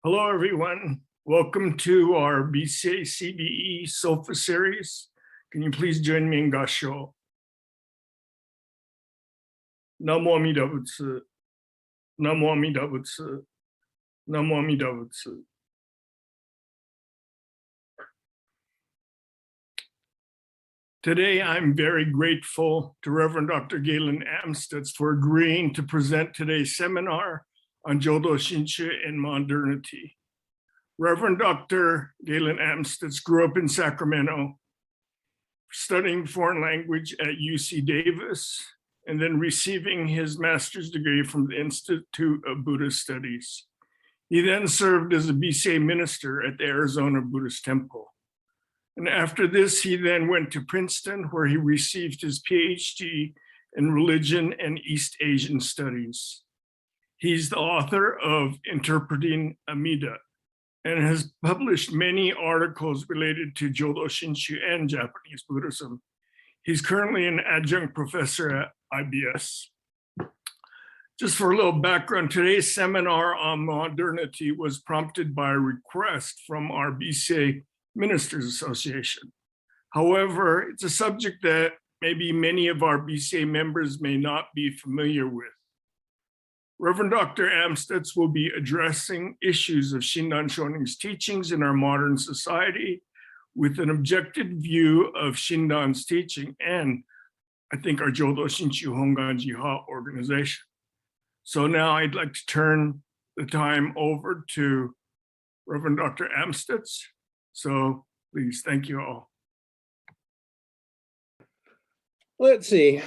Hello, everyone. Welcome to our BCA CBE SOFA series. Can you please join me in Gasho? Namo Amida Butsu. Namo Amida Butsu. Namo Amida Butsu. Today, I'm very grateful to Reverend Dr. Galen Amstutz for agreeing to present today's seminar on Jodo Shinshu and Modernity. Reverend Dr. Galen Amstutz grew up in Sacramento, studying foreign language at UC Davis, and then receiving his master's degree from the Institute of Buddhist Studies. He then served as a BCA minister at the Arizona Buddhist Temple. And after this, he then went to Princeton, where he received his PhD in Religion and East Asian Studies. He's the author of Interpreting Amida and has published many articles related to Jodo Shinshu and Japanese Buddhism. He's currently an adjunct professor at IBS. Just for a little background, today's seminar on modernity was prompted by a request from our BCA Ministers Association. However, it's a subject that maybe many of our BCA members may not be familiar with. Reverend Dr. Amstutz will be addressing issues of Shinran Shonin's teachings in our modern society with an objective view of Shinran's teaching and I think our Jodo Shinshu Honganji Ha organization. So now I'd like to turn the time over to Reverend Dr. Amstutz. So please, thank you all. Let's see.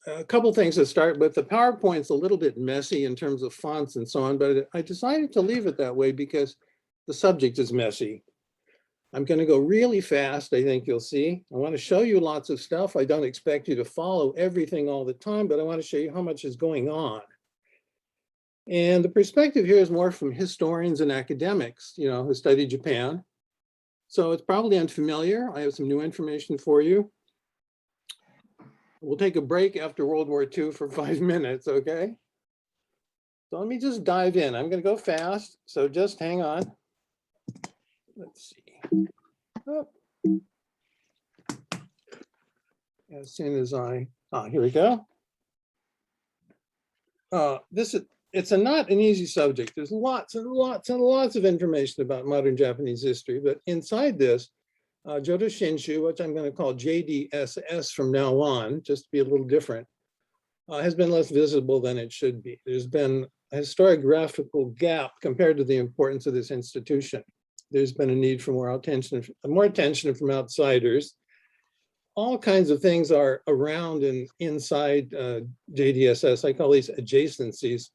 A couple things to start with. The PowerPoint's a little bit messy in terms of fonts and so on, but I decided to leave it that way because the subject is messy. I'm going to go really fast, I think you'll see. I want to show you lots of stuff. I don't expect you to follow everything all the time, but I want to show you how much is going on. And the perspective here is more from historians and academics, who study Japan. So it's probably unfamiliar. I have some new information for you. We'll take a break after World War II for 5 minutes, okay? So let me just dive in. I'm going to go fast, so just hang on. Let's see. Oh. As soon as here we go. It's not an easy subject. There's lots and lots and lots of information about modern Japanese history, but inside this, Jodo Shinshu, which I'm going to call JDSS from now on, just to be a little different, has been less visible than it should be. There's been a historiographical gap compared to the importance of this institution. There's been a need for more attention from outsiders. All kinds of things are around and inside JDSS. I call these adjacencies.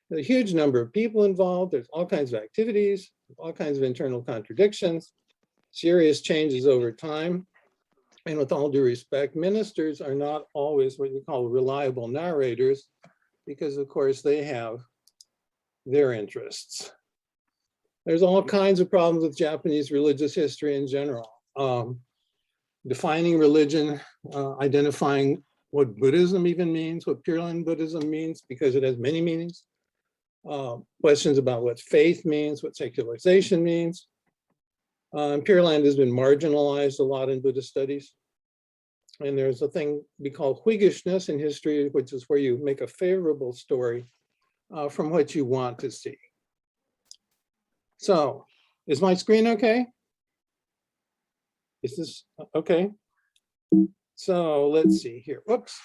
There's a huge number of people involved. There's all kinds of activities, all kinds of internal contradictions, serious changes over time. And with all due respect, ministers are not always what you call reliable narrators because, of course, they have their interests. There's all kinds of problems with Japanese religious history in general. Defining religion, identifying what Buddhism even means, what Pure Land Buddhism means, because it has many meanings. Questions about what faith means, what secularization means. Pure Land has been marginalized a lot in Buddhist studies. And there's a thing we call Whiggishness in history, which is where you make a favorable story from what you want to see. So, is my screen okay? Is this okay? So let's see here. Whoops.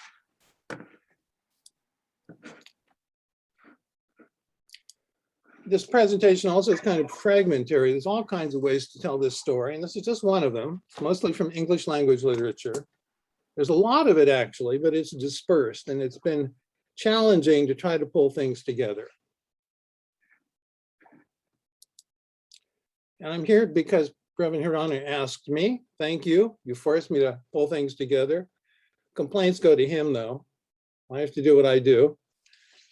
This presentation also is kind of fragmentary. There's all kinds of ways to tell this story, and this is just one of them, mostly from English language literature. There's a lot of it actually, but it's dispersed, and it's been challenging to try to pull things together. And I'm here because Reverend Hirano asked me. Thank you. You forced me to pull things together. Complaints go to him, though. I have to do what I do.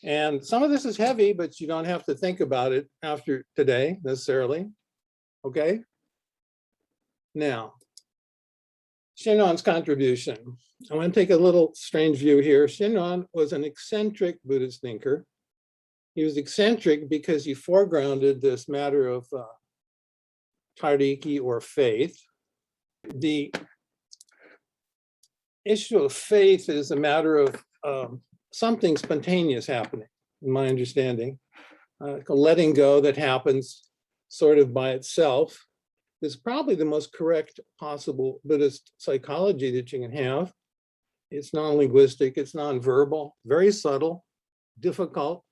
And some of this is heavy, but you don't have to think about it after today necessarily. Okay? Now, Shinran's contribution. I want to take a little strange view here. Shinran was an eccentric Buddhist thinker. He was eccentric because he foregrounded this matter of tariki or faith. The issue of faith is a matter of something spontaneous happening, in my understanding. A letting go that happens sort of by itself is probably the most correct possible Buddhist psychology that you can have. It's non-linguistic, it's non-verbal, very subtle, difficult.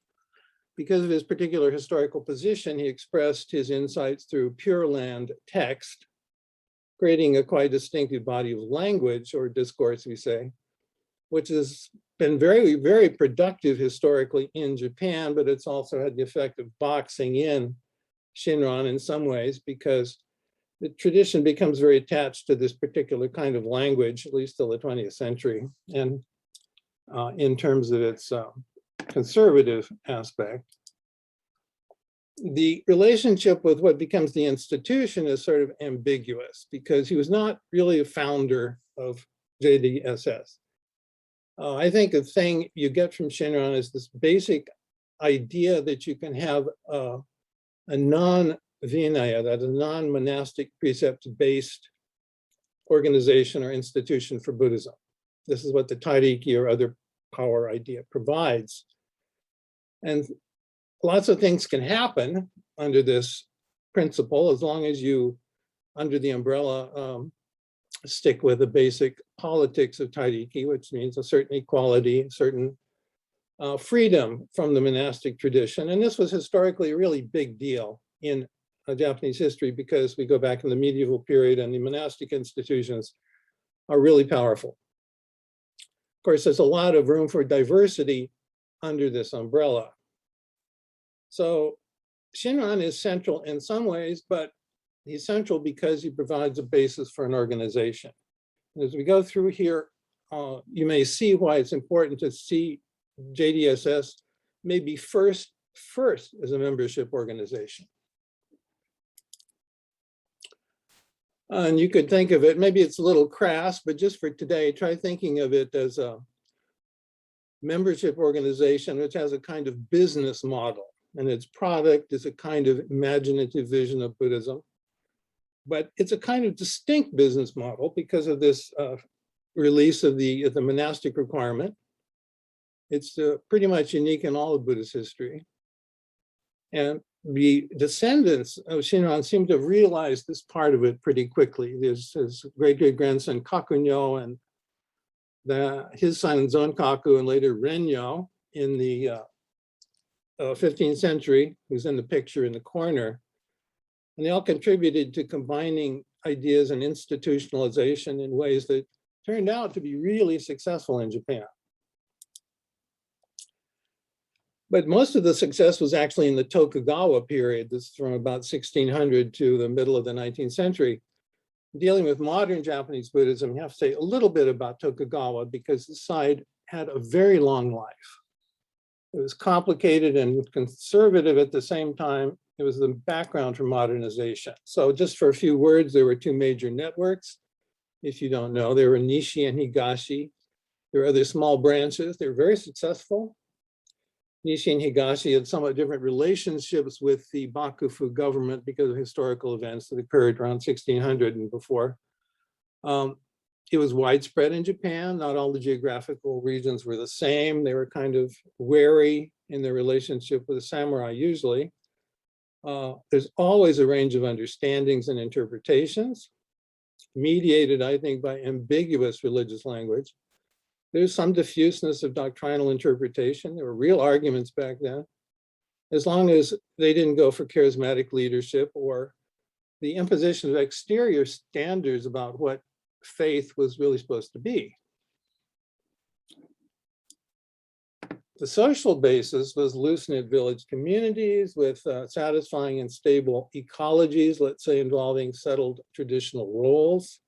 Because of his particular historical position, he expressed his insights through Pure Land text, creating a quite distinctive body of language or discourse, we say, which has been very, very productive historically in Japan, but it's also had the effect of boxing in Shinran in some ways, because the tradition becomes very attached to this particular kind of language, at least till the 20th century, and in terms of its conservative aspect. The relationship with what becomes the institution is sort of ambiguous because he was not really a founder of JDSS. I think the thing you get from Shinran is this basic idea that you can have a non-Vinaya, that a non-monastic precept-based organization or institution for Buddhism. This is what the Tairiki or other power idea provides. And lots of things can happen under this principle as long as you, under the umbrella, stick with the basic politics of Tairiki, which means a certain equality, a certain freedom from the monastic tradition. And this was historically a really big deal in Japanese history because we go back in the medieval period and the monastic institutions are really powerful. Of course, there's a lot of room for diversity under this umbrella. So Shinran is central in some ways, but he's central because he provides a basis for an organization. And as we go through here, you may see why it's important to see JDSS maybe first as a membership organization. And you could think of it, maybe it's a little crass, but just for today, try thinking of it as a membership organization which has a kind of business model. And its product is a kind of imaginative vision of Buddhism. But it's a kind of distinct business model because of this release of the monastic requirement. It's pretty much unique in all of Buddhist history. And the descendants of Shinran seem to have realized this part of it pretty quickly. There's his great-great-grandson Kakunyo and his son Zonkaku and later Renyo in the 15th century, who's in the picture in the corner. And they all contributed to combining ideas and institutionalization in ways that turned out to be really successful in Japan. But most of the success was actually in the Tokugawa period. This is from about 1600 to the middle of the 19th century. Dealing with modern Japanese Buddhism, you have to say a little bit about Tokugawa because this side had a very long life. It was complicated and conservative at the same time. It was the background for modernization. So just for a few words, there were two major networks. If you don't know, there were Nishi and Higashi. There were other small branches. They were very successful. Nishi and Higashi had somewhat different relationships with the Bakufu government because of historical events that occurred around 1600 and before. It was widespread in Japan. Not all the geographical regions were the same. They were kind of wary in their relationship with the samurai usually. There's always a range of understandings and interpretations, mediated, I think, by ambiguous religious language. There's some diffuseness of doctrinal interpretation. There were real arguments back then, as long as they didn't go for charismatic leadership or the imposition of exterior standards about what faith was really supposed to be. The social basis was loose-knit village communities with satisfying and stable ecologies, let's say involving settled traditional roles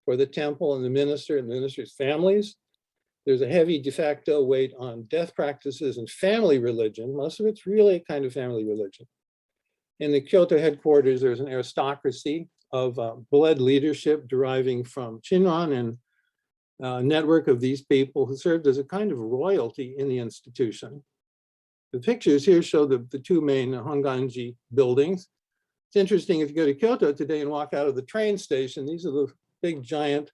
for the temple and the minister's families. There's a heavy de facto weight on death practices and family religion. Most of it's really a kind of family religion. In the Kyoto headquarters, there's an aristocracy of blood leadership deriving from Shinran and a network of these people who served as a kind of royalty in the institution. The pictures here show the two main Honganji buildings. It's interesting, if you go to Kyoto today and walk out of the train station, these are the big giant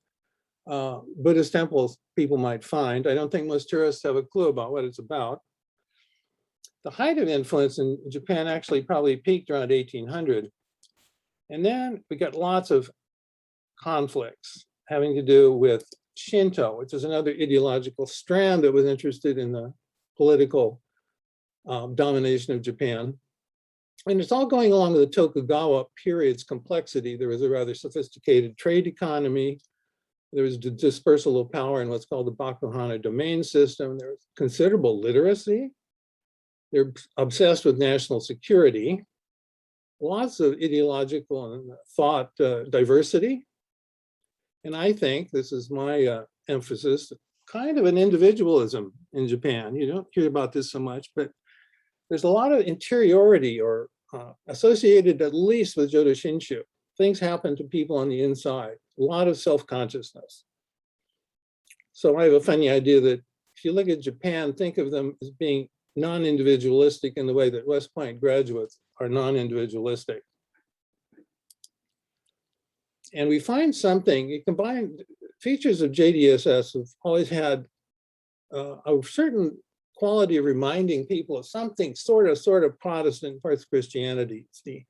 Buddhist temples people might find. I don't think most tourists have a clue about what it's about. The height of influence in Japan actually probably peaked around 1800. And then we got lots of conflicts having to do with Shinto, which is another ideological strand that was interested in the political domination of Japan. And it's all going along with the Tokugawa period's complexity. There was a rather sophisticated trade economy. There was the dispersal of power in what's called the Bakuhana domain system. There was considerable literacy. They're obsessed with national security. Lots of ideological and thought diversity. And I think, this is my emphasis, kind of an individualism in Japan. You don't hear about this so much, but there's a lot of interiority or associated at least with Jodo Shinshu. Things happen to people on the inside, a lot of self-consciousness. So I have a funny idea that if you look at Japan, think of them as being non-individualistic in the way that West Point graduates are non-individualistic. And we find something, you combine features of JDSS have always had a certain quality of reminding people of something sort of Protestant parts of Christianity. It's the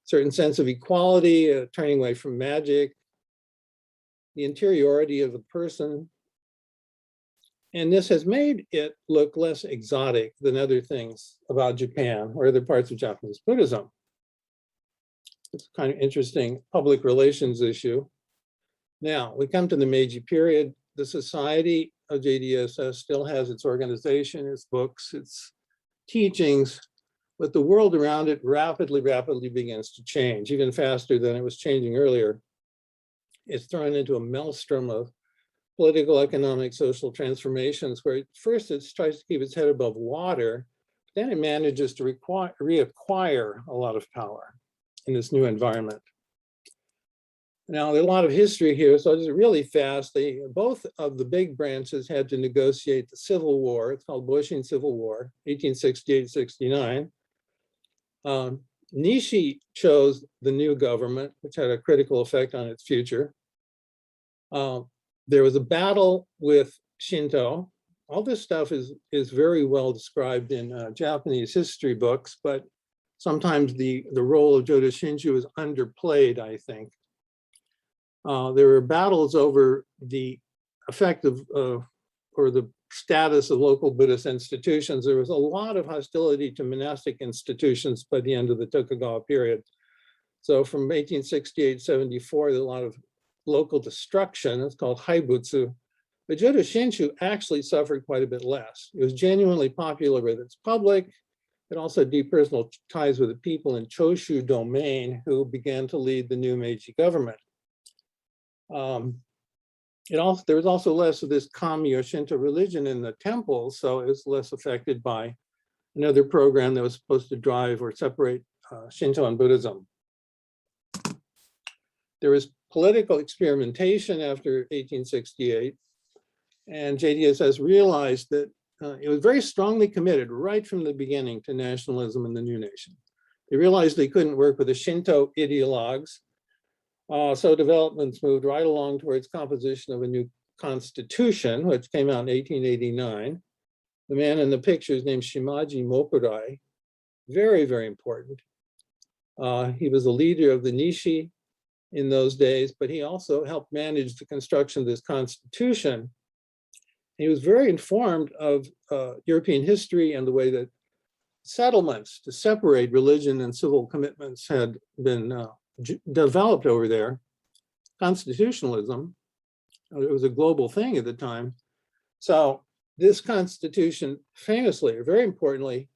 certain sense of equality, turning away from magic, the interiority of the person. And this has made it look less exotic than other things about Japan or other parts of Japanese Buddhism. It's kind of interesting public relations issue. Now, we come to the Meiji period. The Society of JDSS still has its organization, its books, its teachings, but the world around it rapidly begins to change, even faster than it was changing earlier. It's thrown into a maelstrom of political, economic, social transformations, where first it tries to keep its head above water, then it manages to reacquire a lot of power in this new environment. Now, there's a lot of history here, so I'll just really fast. Both of the big branches had to negotiate the Civil War. It's called Boshin Civil War, 1868-69. Nishi chose the new government, which had a critical effect on its future. There was a battle with Shinto. All this stuff is very well described in Japanese history books, but sometimes the role of Jodo Shinshu is underplayed, I think. There were battles over the effect of, or the status of local Buddhist institutions. There was a lot of hostility to monastic institutions by the end of the Tokugawa period. So from 1868-74, there's a lot of local destruction. It's called haibutsu. But Jodo Shinshu actually suffered quite a bit less. It was genuinely popular with its public. It also had deep personal ties with the people in Choshu domain who began to lead the new Meiji government. There was also less of this kami or Shinto religion in the temples, so it was less affected by another program that was supposed to drive or separate Shinto and Buddhism. There was political experimentation after 1868, and JDSS realized that it was very strongly committed right from the beginning to nationalism and the new nation. They realized they couldn't work with the Shinto ideologues, so developments moved right along towards composition of a new constitution, which came out in 1889. The man in the picture is named Shimaji Mokurai, very, very important. He was a leader of the Nishi in those days, but he also helped manage the construction of this constitution. He was very informed of European history and the way that settlements to separate religion and civil commitments had been developed over there. Constitutionalism, it was a global thing at the time. So this constitution famously, or very importantly,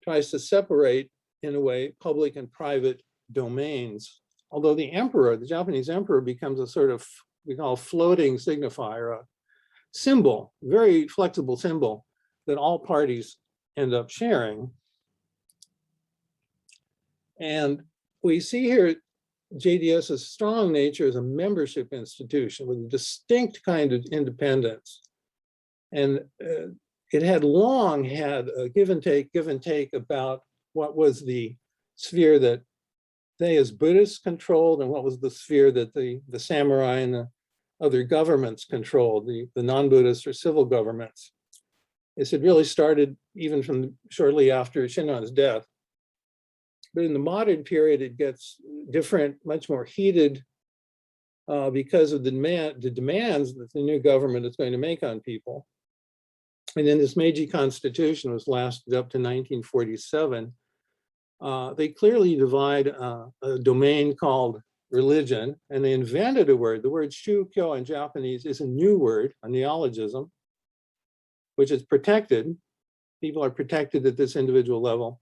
tries to separate, in a way, public and private domains. Although the emperor, the Japanese emperor, becomes a sort of, we call floating signifier, a symbol, very flexible symbol that all parties end up sharing. And we see here JDS's strong nature as a membership institution with a distinct kind of independence. And it had long had a give and take about what was the sphere that they as Buddhists controlled and what was the sphere that the samurai and the other governments controlled, the non-Buddhist or civil governments. This had really started even from shortly after Shinran's death. But in the modern period, it gets different, much more heated because of the demands that the new government is going to make on people. And then this Meiji Constitution was lasted up to 1947. They clearly divide a domain called religion, and they invented a word. The word shukyo in Japanese is a new word, a neologism, which is protected. People are protected at this individual level.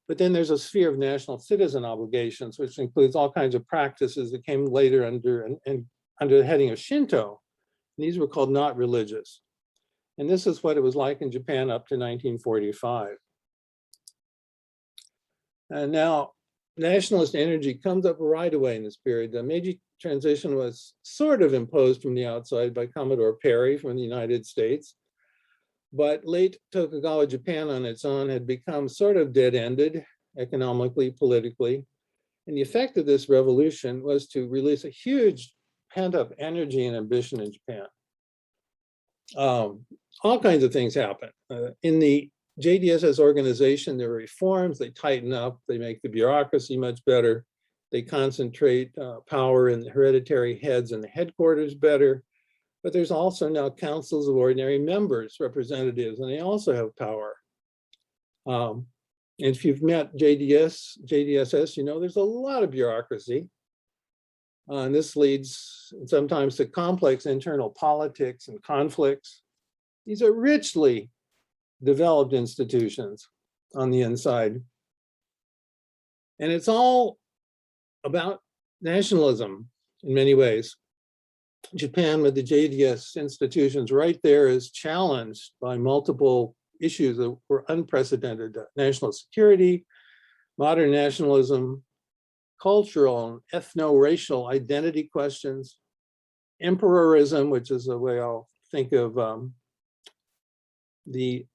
But then there's a sphere of national citizen obligations, which includes all kinds of practices that came later under the heading of Shinto. And these were called not religious. And this is what it was like in Japan up to 1945. And now nationalist energy comes up right away in this period. The Meiji transition was sort of imposed from the outside by Commodore Perry from the United States. But late Tokugawa Japan on its own had become sort of dead-ended economically, politically. And the effect of this revolution was to release a huge pent-up energy and ambition in Japan. All kinds of things happen. In the JDSS organization, there are reforms, they tighten up, they make the bureaucracy much better, they concentrate power in the hereditary heads and the headquarters better. But there's also now councils of ordinary members, representatives, and they also have power. And if you've met JDSS, you know there's a lot of bureaucracy. And this leads sometimes to complex internal politics and conflicts. These are richly developed institutions on the inside. And it's all about nationalism in many ways. Japan with the JDS institutions right there is challenged by multiple issues that were unprecedented: national security, modern nationalism, cultural and ethno-racial identity questions, emperorism, which is the way I'll think of the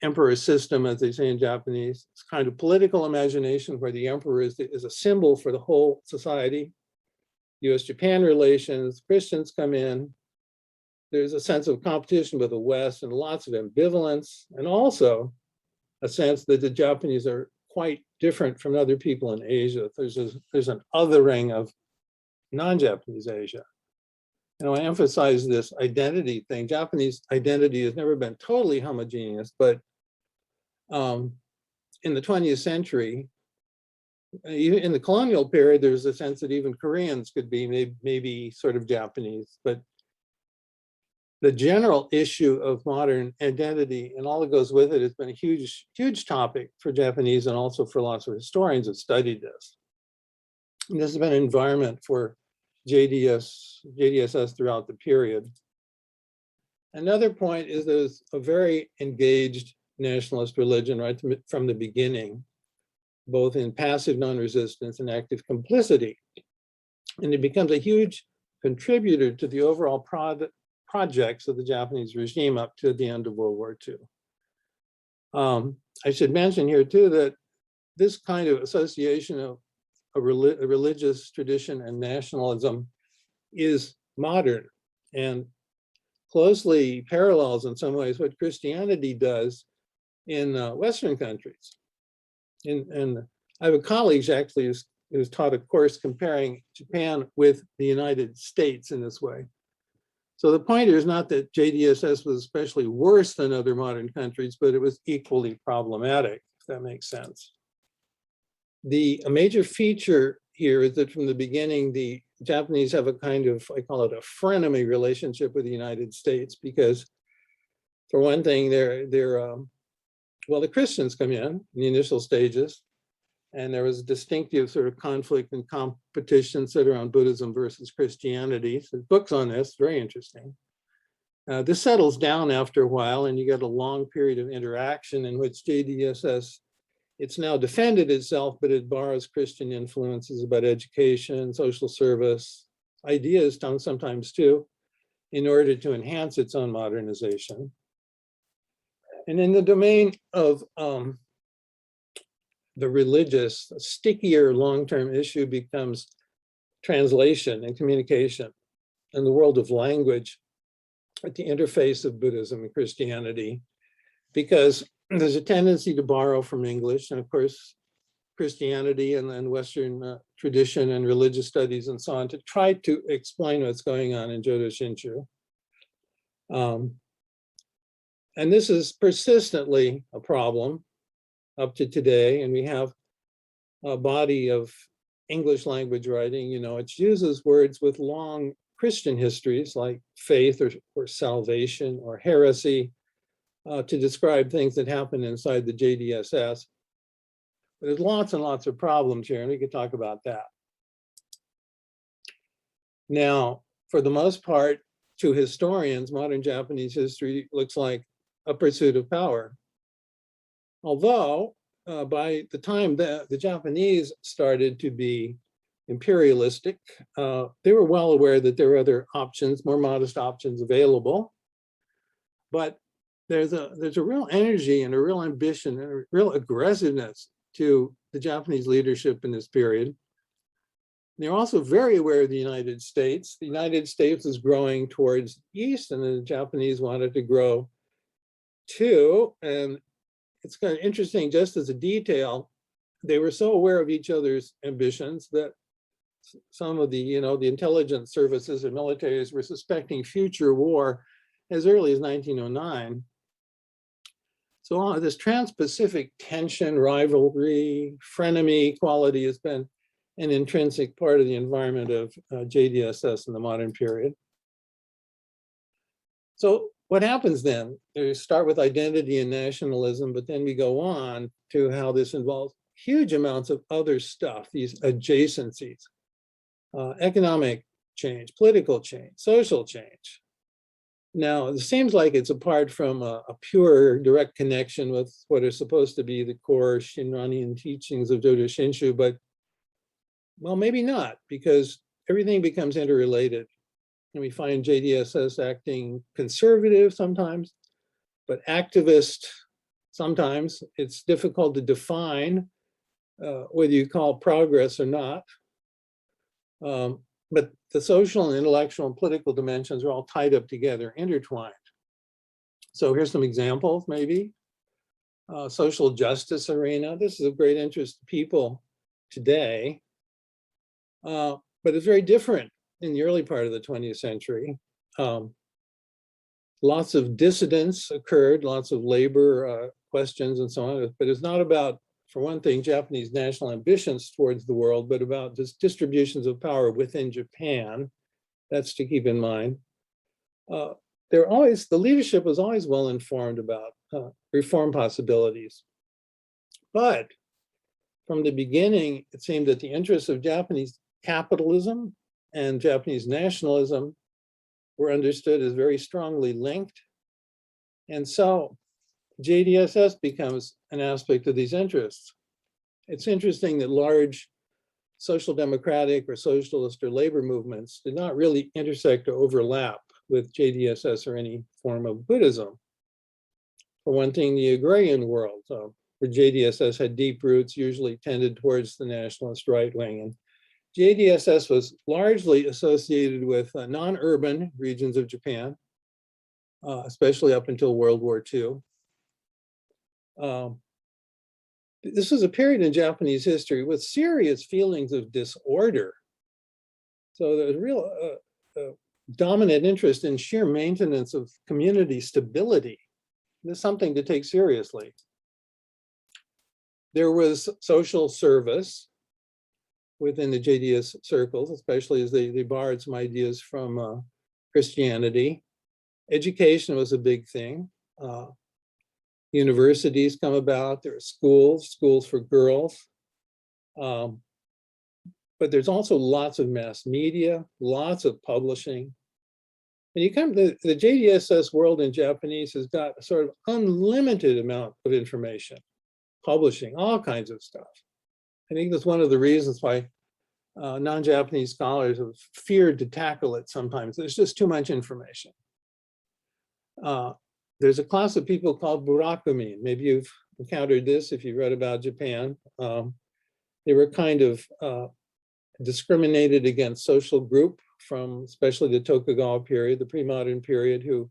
emperor system, as they say in Japanese. It's kind of political imagination where the emperor is a symbol for the whole society. US-Japan relations, Christians come in. There's a sense of competition with the West and lots of ambivalence, and also a sense that the Japanese are quite different from other people in Asia. There's an othering of non-Japanese Asia. And I emphasize this identity thing. Japanese identity has never been totally homogeneous, but in the 20th century, in the colonial period, there's a sense that even Koreans could be maybe sort of Japanese, but the general issue of modern identity and all that goes with it has been a huge, huge topic for Japanese and also for lots of historians that studied this. And this has been an environment for JDSS throughout the period. Another point is there's a very engaged nationalist religion right from the beginning, both in passive non-resistance and active complicity. And it becomes a huge contributor to the overall projects of the Japanese regime up to the end of World War II. I should mention here too that this kind of association of a religious tradition and nationalism is modern and closely parallels in some ways what Christianity does in Western countries. And I have a colleague actually who's taught a course comparing Japan with the United States in this way. So the point here is not that JDSS was especially worse than other modern countries, but it was equally problematic, if that makes sense. A major feature here is that from the beginning, the Japanese have a kind of, I call it a frenemy relationship with the United States, because for one thing, well, the Christians come in the initial stages, and there was a distinctive sort of conflict and competition set around Buddhism versus Christianity. So there's books on this, very interesting. This settles down after a while, and you get a long period of interaction in which JDSS, it's now defended itself, but it borrows Christian influences about education, social service, ideas sometimes too, in order to enhance its own modernization. And in the domain of the religious, a stickier long-term issue becomes translation and communication in the world of language at the interface of Buddhism and Christianity, because there's a tendency to borrow from English, and of course, Christianity and then Western tradition and religious studies and so on, to try to explain what's going on in Jodo Shinshu. And this is persistently a problem up to today, and we have a body of English language writing, it uses words with long Christian histories like faith or salvation or heresy to describe things that happen inside the JDSS. But there's lots and lots of problems here, and we could talk about that. Now, for the most part, to historians, modern Japanese history looks like a pursuit of power. Although, by the time that the Japanese started to be imperialistic, they were well aware that there were other options, more modest options available. But there's a real energy and a real ambition and a real aggressiveness to the Japanese leadership in this period. They're also very aware of the United States. The United States is growing towards the east, and the Japanese wanted to grow too. And it's kind of interesting, just as a detail, they were so aware of each other's ambitions that some of the, the intelligence services and militaries were suspecting future war as early as 1909. So this trans-Pacific tension, rivalry, frenemy quality has been an intrinsic part of the environment of JDSS in the modern period. So what happens then? We start with identity and nationalism, but then we go on to how this involves huge amounts of other stuff, these adjacencies, economic change, political change, social change. Now, it seems like it's apart from a pure direct connection with what are supposed to be the core Shinranian teachings of Jodo Shinshu, but well, maybe not, because everything becomes interrelated. And we find JDSS acting conservative sometimes, but activist sometimes. It's difficult to define whether you call progress or not. But the social and intellectual and political dimensions are all tied up together, intertwined. So here's some examples, maybe. Social justice arena. This is of great interest to people today, but it's very different in the early part of the 20th century. Lots of dissidents occurred, lots of labor questions and so on, but it's not about, for one thing, Japanese national ambitions towards the world, but about just distributions of power within Japan. That's to keep in mind. The leadership was always well informed about reform possibilities. But from the beginning, it seemed that the interests of Japanese capitalism and Japanese nationalism were understood as very strongly linked. And so JDSS becomes an aspect of these interests. It's interesting that large social democratic or socialist or labor movements did not really intersect or overlap with JDSS or any form of Buddhism. For one thing, the agrarian world, where JDSS had deep roots, usually tended towards the nationalist right wing. And JDSS was largely associated with non-urban regions of Japan, especially up until World War II. This was a period in Japanese history with serious feelings of disorder. So there's real dominant interest in sheer maintenance of community stability. This is something to take seriously. There was social service within the JDS circles, especially as they borrowed some ideas from Christianity. Education was a big thing. Universities come about, there are schools for girls. But there's also lots of mass media, lots of publishing. And you come to the JDSS world in Japanese has got a sort of unlimited amount of information, publishing, all kinds of stuff. I think that's one of the reasons why non-Japanese scholars have feared to tackle it sometimes. There's just too much information. There's a class of people called burakumin. Maybe you've encountered this if you read about Japan. They were kind of discriminated against social group from especially the Tokugawa period, the pre-modern period, who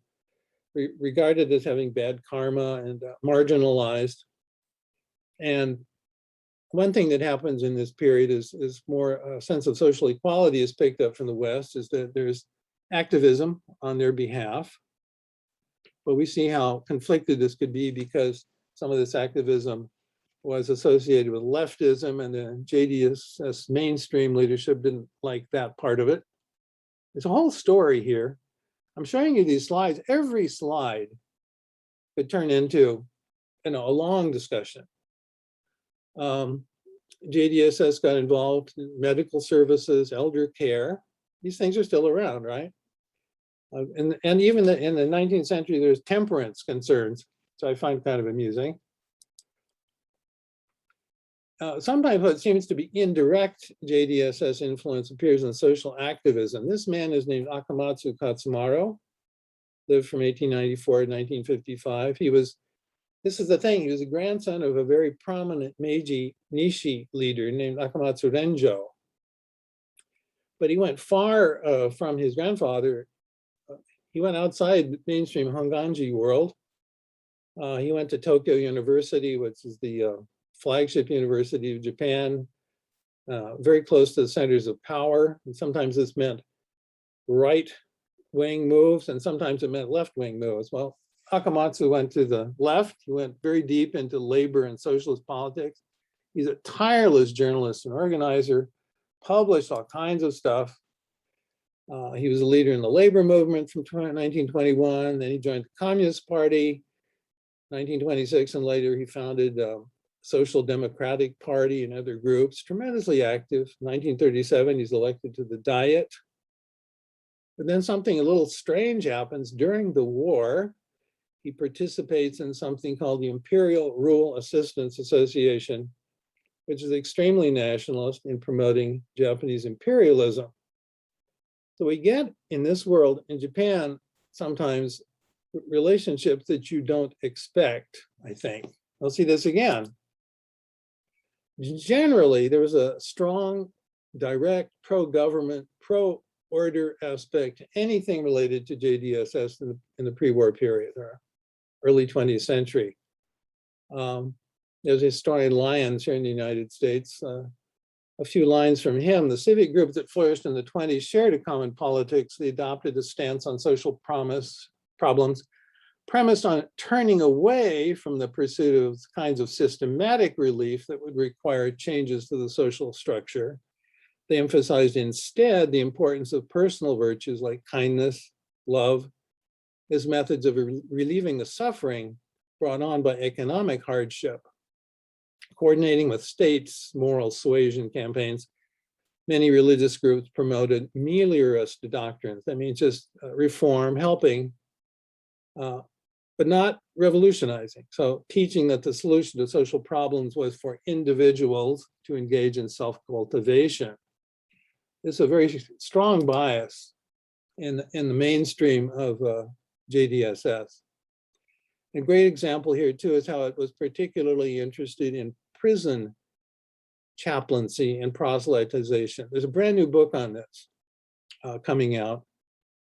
regarded as having bad karma and marginalized. And one thing that happens in this period is more a sense of social equality is picked up from the West, is that there's activism on their behalf. But we see how conflicted this could be because some of this activism was associated with leftism, and the JDSS mainstream leadership didn't like that part of it. There's a whole story here. I'm showing you these slides. Every slide could turn into, a long discussion. JDSS got involved in medical services, elder care. These things are still around, right? And even in the 19th century, there's temperance concerns, so I find kind of amusing. Sometimes what seems to be indirect JDSS influence appears in social activism. This man is named Akamatsu Katsumaro, lived from 1894 to 1955. This is the thing, he was a grandson of a very prominent Meiji Nishi leader named Akamatsu Renjo. But he went far from his grandfather. He went outside mainstream Honganji world. He went to Tokyo University, which is the flagship university of Japan, very close to the centers of power. And sometimes this meant right-wing moves, and sometimes it meant left-wing moves. Well, Akamatsu went to the left. He went very deep into labor and socialist politics. He's a tireless journalist and organizer, published all kinds of stuff. He was a leader in the labor movement from 1921. Then he joined the Communist Party, 1926, and later he founded Social Democratic Party and other groups, tremendously active. 1937, he's elected to the Diet. But then something a little strange happens during the war. He participates in something called the Imperial Rule Assistance Association, which is extremely nationalist in promoting Japanese imperialism. So we get in this world, in Japan, sometimes relationships that you don't expect, I think. I'll see this again. Generally, there was a strong, direct, pro-government, pro-order aspect to anything related to JDSS in the pre-war period, or early 20th century. There's historian Lyons here in the United States. A few lines from him. The civic groups that flourished in the 20s shared a common politics. They adopted a stance on social problems premised on turning away from the pursuit of kinds of systematic relief that would require changes to the social structure. They emphasized instead the importance of personal virtues like kindness, love, as methods of relieving the suffering brought on by economic hardship. Coordinating with states' moral suasion campaigns, many religious groups promoted meliorist doctrines. That means just reform, helping, but not revolutionizing. So teaching that the solution to social problems was for individuals to engage in self-cultivation. It's a very strong bias in the mainstream of JDSS. A great example here too is how it was particularly interested in prison chaplaincy and proselytization. There's a brand new book on this coming out.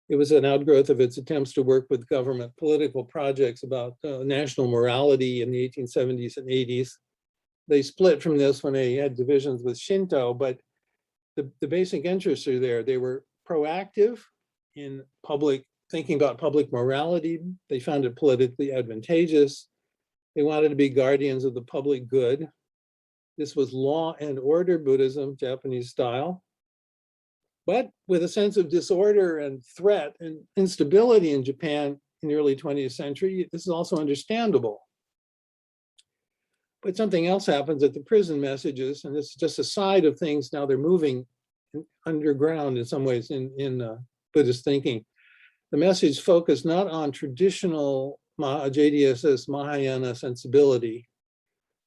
It was an outgrowth of its attempts to work with government political projects about national morality in the 1870s and 80s. They split from this when they had divisions with Shinto, but the basic interests are there. They were proactive in thinking about public morality. They found it politically advantageous. They wanted to be guardians of the public good. This was law and order Buddhism, Japanese style, but with a sense of disorder and threat and instability in Japan in the early 20th century. This is also understandable. But something else happens at the prison messages, and this is just a side of things. Now they're moving underground in some ways in Buddhist thinking. The message focused not on traditional JDSS Mahayana sensibility,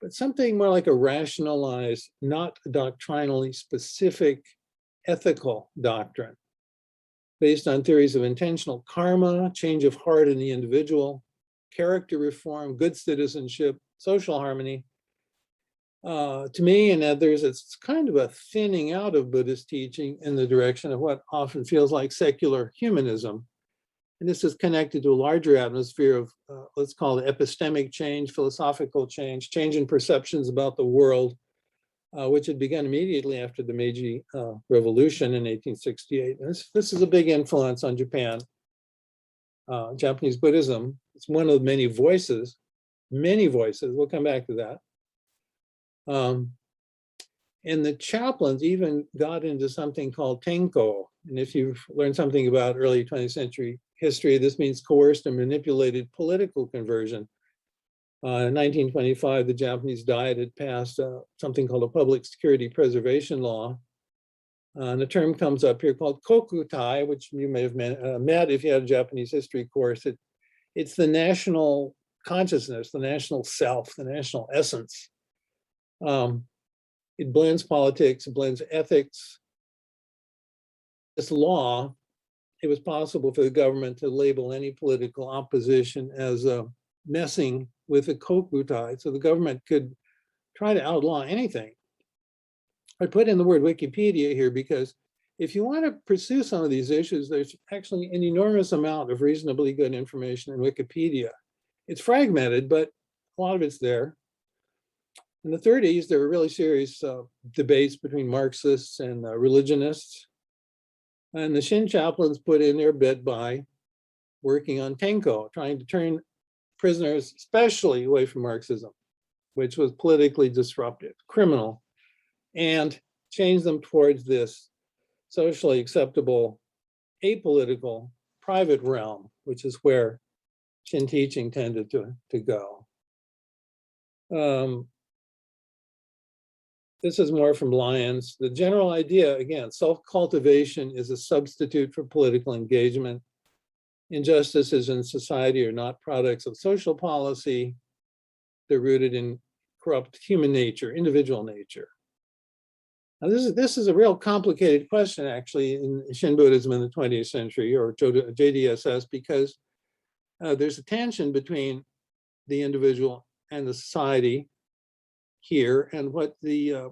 but something more like a rationalized, not doctrinally specific ethical doctrine based on theories of intentional karma, change of heart in the individual, character reform, good citizenship, social harmony. To me and others, it's kind of a thinning out of Buddhist teaching in the direction of what often feels like secular humanism. And this is connected to a larger atmosphere of, let's call it epistemic change, philosophical change, change in perceptions about the world, which had begun immediately after the Meiji Revolution in 1868. And this is a big influence on Japan. Japanese Buddhism, it's one of many voices, we'll come back to that. And the chaplains even got into something called tenko. And if you've learned something about early 20th century history, this means coerced and manipulated political conversion. In 1925, the Japanese Diet had passed something called a Public Security Preservation Law. And a term comes up here called kokutai, which you may have met if you had a Japanese history course. It's the national consciousness, the national self, the national essence. It blends politics, it blends ethics. This law, it was possible for the government to label any political opposition as messing with the kokutai, so the government could try to outlaw anything. I put in the word Wikipedia here because if you want to pursue some of these issues, there's actually an enormous amount of reasonably good information in Wikipedia. It's fragmented, but a lot of it's there. In the 30s, there were really serious debates between Marxists and religionists. And the Shin chaplains put in their bid by working on tenko, trying to turn prisoners, especially away from Marxism, which was politically disruptive, criminal, and change them towards this socially acceptable, apolitical, private realm, which is where Shin teaching tended to go. This is more from Lyons. The general idea, again, self-cultivation is a substitute for political engagement. Injustices in society are not products of social policy. They're rooted in corrupt human nature, individual nature. Now, this is a real complicated question, actually, in Shin Buddhism in the 20th century, or JDSS, because there's a tension between the individual and the society here, and what the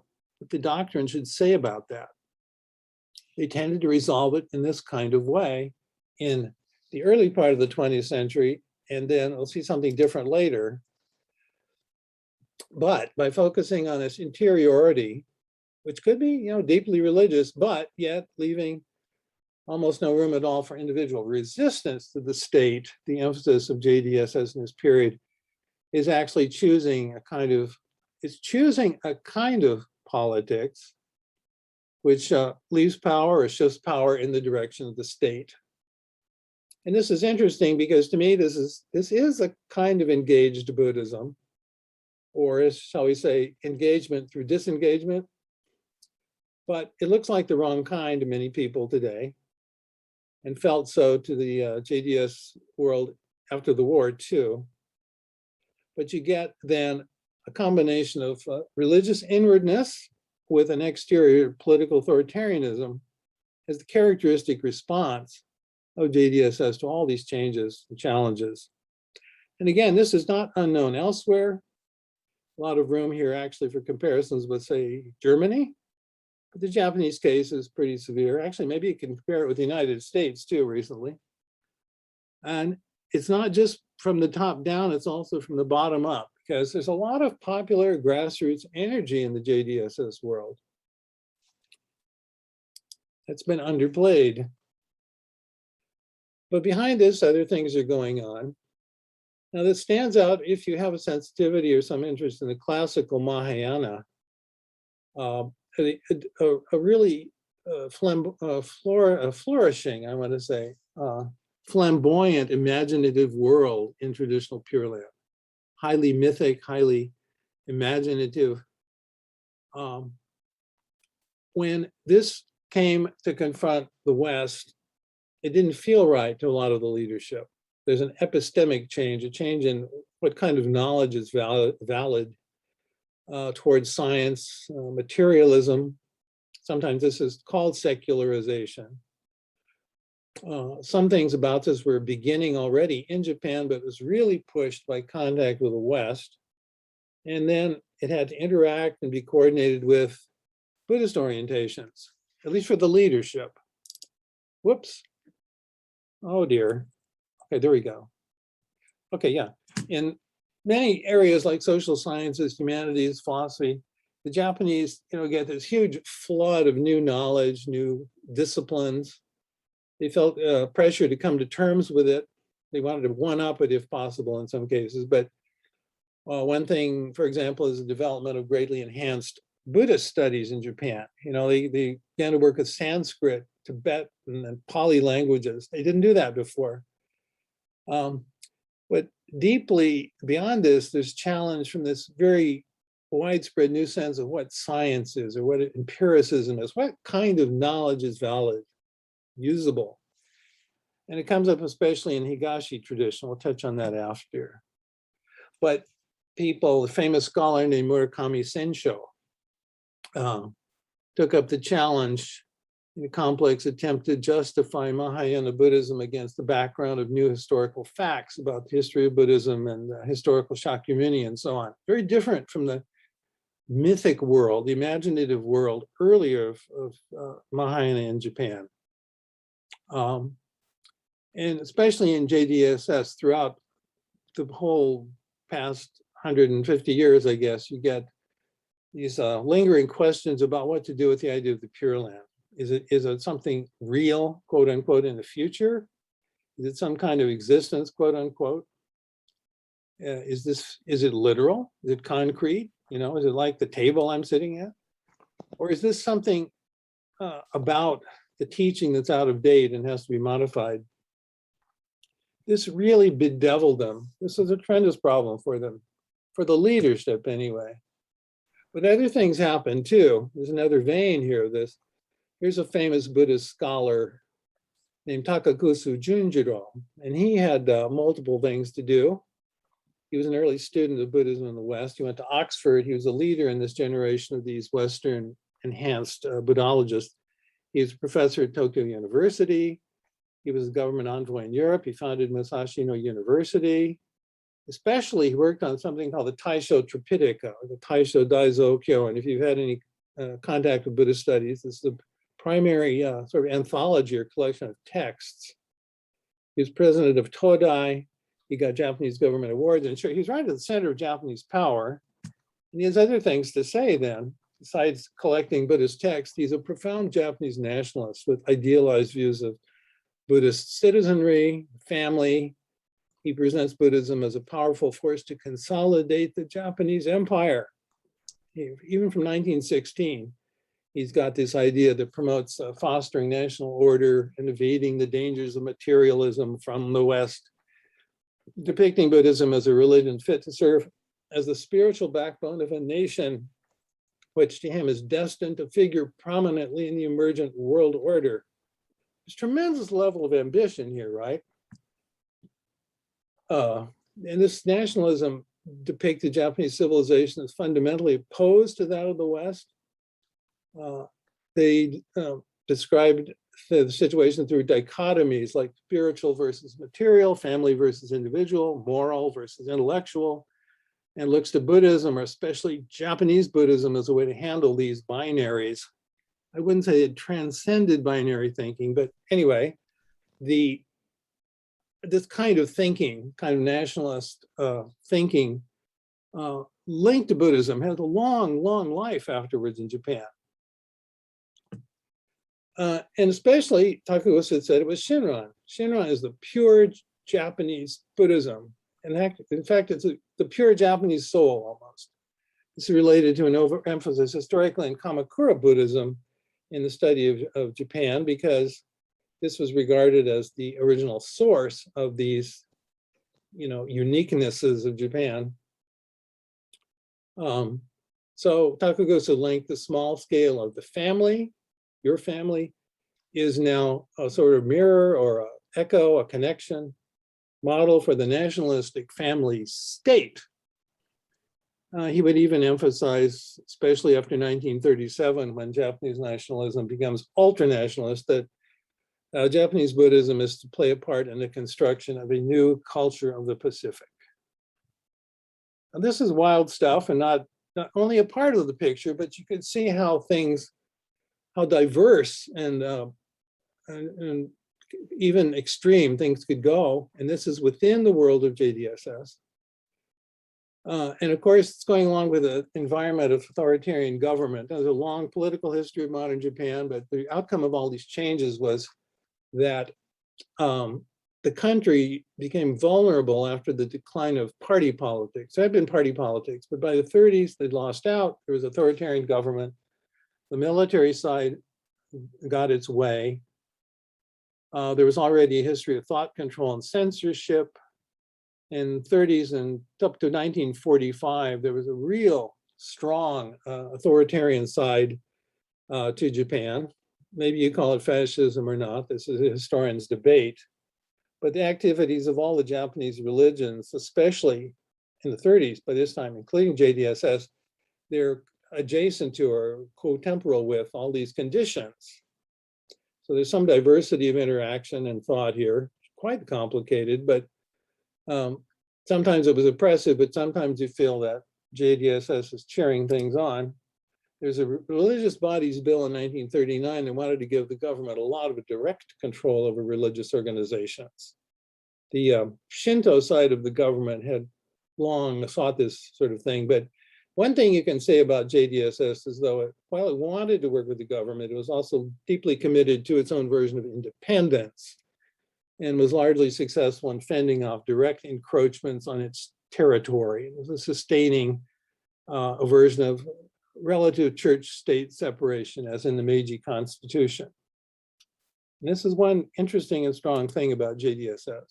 doctrine should say about that. They tended to resolve it in this kind of way in the early part of the 20th century, and then we'll see something different later. But by focusing on this interiority, which could be, deeply religious, but yet leaving almost no room at all for individual resistance to the state, the emphasis of JDSS in this period is actually choosing a kind of politics which leaves power or shifts power in the direction of the state. And this is interesting because to me, this is a kind of engaged Buddhism, or shall we say, engagement through disengagement. But it looks like the wrong kind to many people today, and felt so to the JDS world after the war too. But you get then a combination of religious inwardness with an exterior political authoritarianism as the characteristic response of JDSS to all these changes and challenges. And again, this is not unknown elsewhere. A lot of room here actually for comparisons with, say, Germany. But the Japanese case is pretty severe. Actually, maybe you can compare it with the United States too recently. And it's not just from the top down, it's also from the bottom up, because there's a lot of popular grassroots energy in the JDSS world that's been underplayed. But behind this, other things are going on. Now, this stands out if you have a sensitivity or some interest in the classical Mahayana, a really flourishing, I want to say, flamboyant, imaginative world in traditional Pure Land. Highly mythic, highly imaginative. When this came to confront the West, it didn't feel right to a lot of the leadership. There's an epistemic change, a change in what kind of knowledge is valid towards science, materialism. Sometimes this is called secularization. Some things about this were beginning already in Japan, but it was really pushed by contact with the West. And then it had to interact and be coordinated with Buddhist orientations, at least for the leadership. Whoops. Oh dear. Okay, there we go. Okay, yeah. In many areas like social sciences, humanities, philosophy, the Japanese, get this huge flood of new knowledge, new disciplines. They felt pressure to come to terms with it. They wanted to one-up it if possible in some cases. But one thing, for example, is the development of greatly enhanced Buddhist studies in Japan. They began to work with Sanskrit, Tibetan, and Pali languages. They didn't do that before. But deeply beyond this, there's challenge from this very widespread new sense of what science is or what empiricism is. What kind of knowledge is valid, usable? And it comes up especially in Higashi tradition. We'll touch on that after. But people, a famous scholar named Murakami Sensho, took up the challenge in a complex attempt to justify Mahayana Buddhism against the background of new historical facts about the history of Buddhism and historical Shakyamuni and so on. Very different from the mythic world, the imaginative world earlier of Mahayana in Japan. And especially in JDSS throughout the whole past 150 years, I guess, you get these lingering questions about what to do with the idea of the Pure Land. Is it something real, quote unquote, in the future? Is it some kind of existence, quote unquote? Is it literal? Is it concrete? Is it like the table I'm sitting at? Or is this something about the teaching that's out of date and has to be modified? This really bedeviled them. This was a tremendous problem for them, for the leadership anyway. But other things happened too. There's another vein here of this. Here's a famous Buddhist scholar named Takakusu Junjiro, and he had multiple things to do. He was an early student of Buddhism in the West. He went to Oxford. He was a leader in this generation of these Western enhanced Buddhologists. He was a professor at Tokyo University. He was a government envoy in Europe. He founded Musashino University. Especially, he worked on something called the Taisho Tripitaka, or the Taisho Daizo Kyo. And if you've had any contact with Buddhist studies, this is the primary sort of anthology or collection of texts. He was president of Todai. He got Japanese government awards, and sure, he's right at the center of Japanese power. And he has other things to say then, besides collecting Buddhist texts. He's a profound Japanese nationalist with idealized views of Buddhist citizenry, family. He presents Buddhism as a powerful force to consolidate the Japanese empire. Even from 1916, he's got this idea that promotes fostering national order and evading the dangers of materialism from the West, depicting Buddhism as a religion fit to serve as the spiritual backbone of a nation, which to him is destined to figure prominently in the emergent world order. There's tremendous level of ambition here, right? And this nationalism depicted Japanese civilization as fundamentally opposed to that of the West. They described the situation through dichotomies like spiritual versus material, family versus individual, moral versus intellectual, and looks to Buddhism, or especially Japanese Buddhism, as a way to handle these binaries. I wouldn't say it transcended binary thinking, but anyway, this kind of thinking, kind of nationalist thinking, linked to Buddhism, has a long, long life afterwards in Japan. And especially, Takagusa said it was Shinran. Shinran is the pure Japanese Buddhism. And in fact, it's the pure Japanese soul almost. It's related to an overemphasis historically in Kamakura Buddhism in the study of Japan, because this was regarded as the original source of these, uniquenesses of Japan. So Takagusa linked the small scale of the family. Your family is now a sort of mirror or an echo, a connection model for the nationalistic family state. He would even emphasize, especially after 1937, when Japanese nationalism becomes ultra-nationalist, that Japanese Buddhism is to play a part in the construction of a new culture of the Pacific. And this is wild stuff and not only a part of the picture, but you can see how diverse and even extreme things could go. And this is within the world of JDSS. And of course, it's going along with an environment of authoritarian government. There's a long political history of modern Japan, but the outcome of all these changes was that the country became vulnerable after the decline of party politics. There had been party politics, but by the 30s, they'd lost out. There was authoritarian government. The military side got its way. There was already a history of thought control and censorship. In 30s and up to 1945, there was a real strong authoritarian side to Japan. Maybe you call it fascism or not. This is a historian's debate. But the activities of all the Japanese religions, especially in the 30s, by this time, including JDSS, they're adjacent to or co-temporal with all these conditions. So there's some diversity of interaction and thought here, quite complicated, but sometimes it was oppressive, but sometimes you feel that JDSS is cheering things on. There's a religious bodies bill in 1939 that wanted to give the government a lot of direct control over religious organizations. The Shinto side of the government had long sought this sort of thing, but one thing you can say about JDSS is though while it wanted to work with the government, it was also deeply committed to its own version of independence and was largely successful in fending off direct encroachments on its territory. It was a sustaining a version of relative church-state separation as in the Meiji Constitution. And this is one interesting and strong thing about JDSS.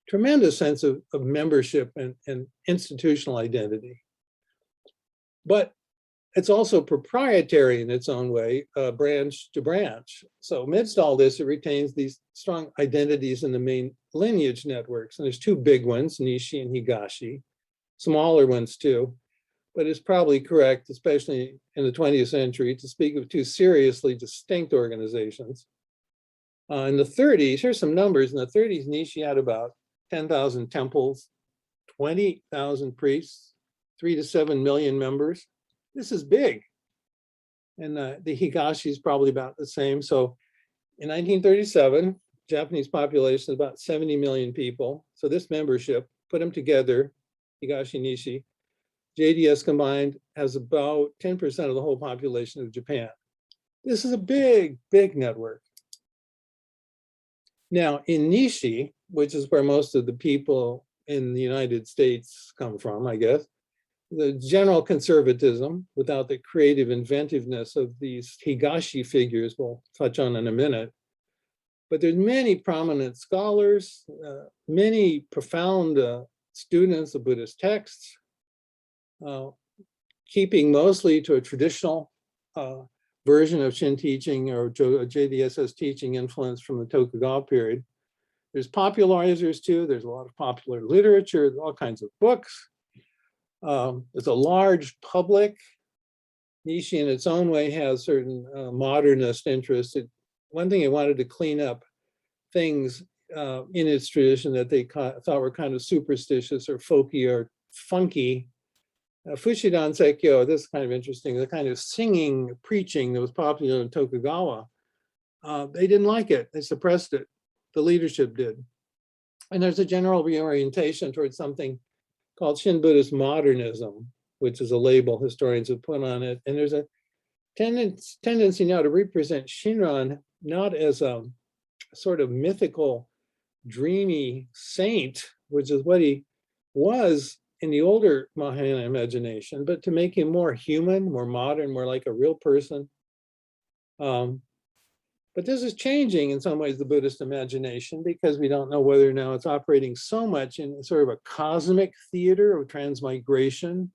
Tremendous sense of membership and institutional identity. But it's also proprietary in its own way, branch to branch. So amidst all this, it retains these strong identities in the main lineage networks. And there's two big ones, Nishi and Higashi, smaller ones too. But it's probably correct, especially in the 20th century, to speak of two seriously distinct organizations. In the 30s, here's some numbers. In the 30s, Nishi had about 10,000 temples, 20,000 priests, 3 to 7 million members. This is big. And the Higashi is probably about the same. So in 1937, Japanese population is about 70 million people. So this membership, put them together, Higashi, Nishi, JDS combined has about 10% of the whole population of Japan. This is a big, big network. Now in Nishi, which is where most of the people in the United States come from, I guess, the general conservatism without the creative inventiveness of these Higashi figures we'll touch on in a minute. But there's many prominent scholars, many profound students of Buddhist texts, keeping mostly to a traditional version of Shin teaching or JDSS teaching influence from the Tokugawa period. There's popularizers too. There's a lot of popular literature, all kinds of books. There's a large public. Nishi in its own way has certain modernist interests. One thing it wanted to clean up things in its tradition that they thought were kind of superstitious or folky or funky. Fushidan Sekkyo, this is kind of interesting, the kind of singing, preaching that was popular in Tokugawa, they didn't like it, they suppressed it, the leadership did. And there's a general reorientation towards something called Shin Buddhist modernism, which is a label historians have put on it. And there's a tendency now to represent Shinran not as a sort of mythical, dreamy saint, which is what he was in the older Mahayana imagination, but to make him more human, more modern, more like a real person. But this is changing in some ways the Buddhist imagination because we don't know whether now it's operating so much in sort of a cosmic theater of transmigration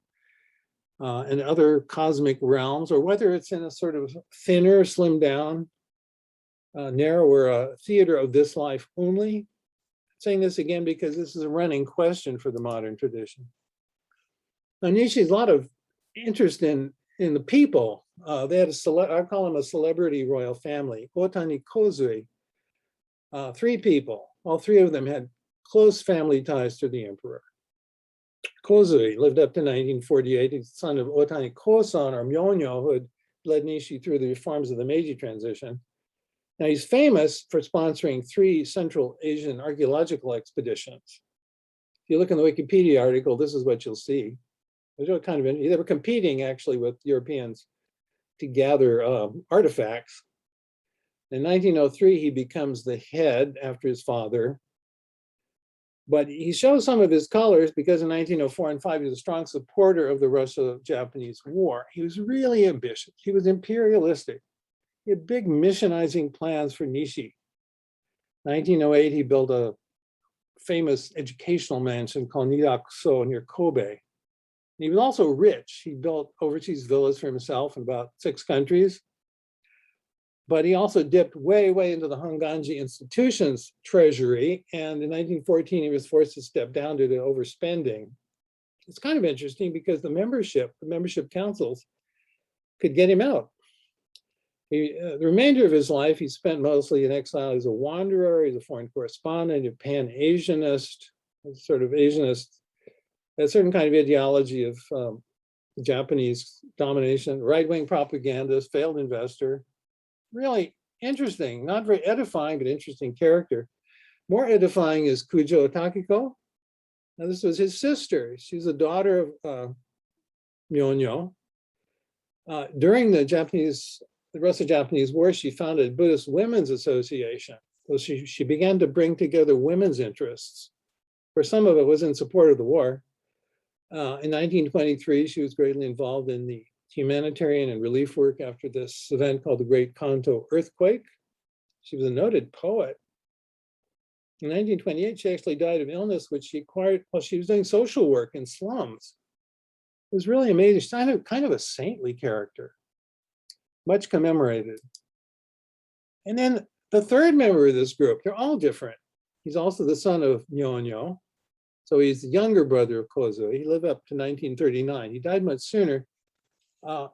and other cosmic realms, or whether it's in a sort of thinner, slimmed down, narrower theater of this life only. I'm saying this again because this is a running question for the modern tradition. Now, Nishi has a lot of interest in the people, They had I call them a celebrity royal family, Otani Kozui. 3 people, all 3 of them had close family ties to the emperor. Kozui lived up to 1948. He's the son of Otani Kosan, or Myonyo, who had led Nishi through the reforms of the Meiji transition. Now, he's famous for sponsoring 3 Central Asian archaeological expeditions. If you look in the Wikipedia article, this is what you'll see. They were competing actually with Europeans to gather artifacts. In 1903, he becomes the head after his father. But he shows some of his colors because in 1904 and 5, he was a strong supporter of the Russo-Japanese War. He was really ambitious. He was imperialistic. He had big missionizing plans for Nishi. 1908, he built a famous educational mansion called Nirakuso near Kobe. He was also rich. He built overseas villas for himself in about 6 countries. But he also dipped way, way into the Honganji institution's treasury. And in 1914, he was forced to step down due to overspending. It's kind of interesting because the membership councils could get him out. The remainder of his life, he spent mostly in exile as a wanderer, as a foreign correspondent, a pan-Asianist, a certain kind of ideology of Japanese domination, right-wing propagandist, failed investor. Really interesting, not very edifying, but interesting character. More edifying is Kujo Takiko. Now, this was his sister. She's the daughter of Myonyo. During the Russo-Japanese War, she founded a Buddhist Women's Association. So she began to bring together women's interests. For some of it was in support of the war. In 1923, she was greatly involved in the humanitarian and relief work after this event called the Great Kanto Earthquake. She was a noted poet. In 1928, she actually died of illness, which she acquired while she was doing social work in slums. It was really amazing. She's kind of a saintly character, much commemorated. And then the 3rd member of this group, they're all different. He's also the son of Myonyo. So he's the younger brother of Kozo. He lived up to 1939. He died much sooner.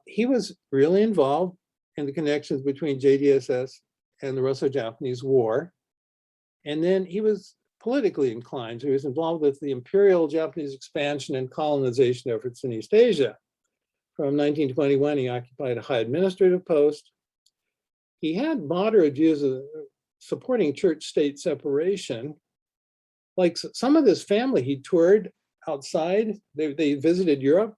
He was really involved in the connections between JDSS and the Russo-Japanese War. And then he was politically inclined. So he was involved with the imperial Japanese expansion and colonization efforts in East Asia. From 1921, he occupied a high administrative post. He had moderate views of supporting church-state separation. Like some of his family, he toured outside. They visited Europe.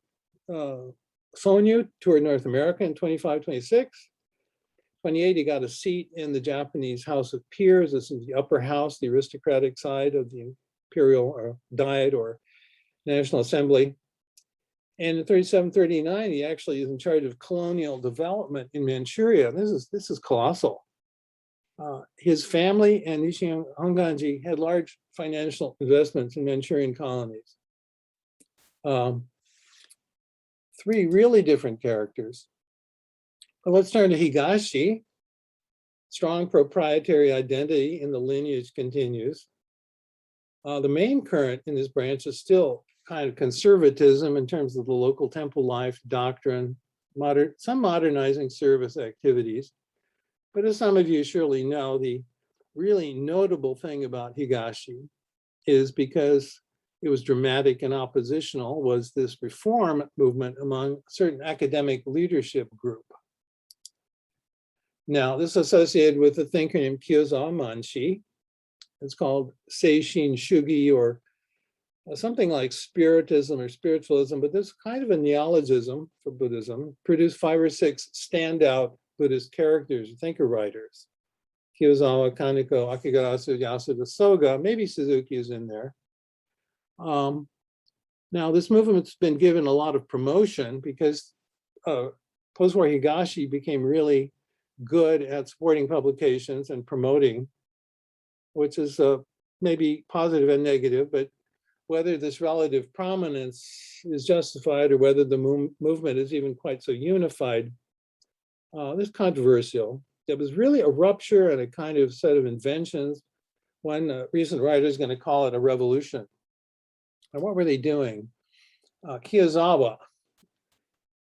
Sonyu toured North America in 25, 26. 28, he got a seat in the Japanese House of Peers. This is the upper house, the aristocratic side of the imperial diet or National Assembly. And in 37, 39, he actually is in charge of colonial development in Manchuria. This is colossal. His family and Nishi Honganji had large financial investments in Manchurian colonies. 3 really different characters. But let's turn to Higashi. Strong proprietary identity in the lineage continues. The main current in this branch is still kind of conservatism in terms of the local temple life, doctrine, some modernizing service activities. But as some of you surely know, the really notable thing about Higashi is because it was dramatic and oppositional, was this reform movement among certain academic leadership group. Now, this is associated with a thinker named Kyozawa Manshi. It's called Seishin Shugi, or something like spiritism or spiritualism, but this kind of a neologism for Buddhism produced 5 or 6 standout Buddhist characters, thinker writers. Kyozawa, Kaneko, Akigarasu, Yasuda Soga, maybe Suzuki is in there. Now, this movement's been given a lot of promotion because post-war Higashi became really good at supporting publications and promoting, which is maybe positive and negative, but whether this relative prominence is justified or whether the movement is even quite so unified, is controversial. There was really a rupture and a kind of set of inventions. One recent writer is going to call it a revolution. And what were they doing? Kyozawa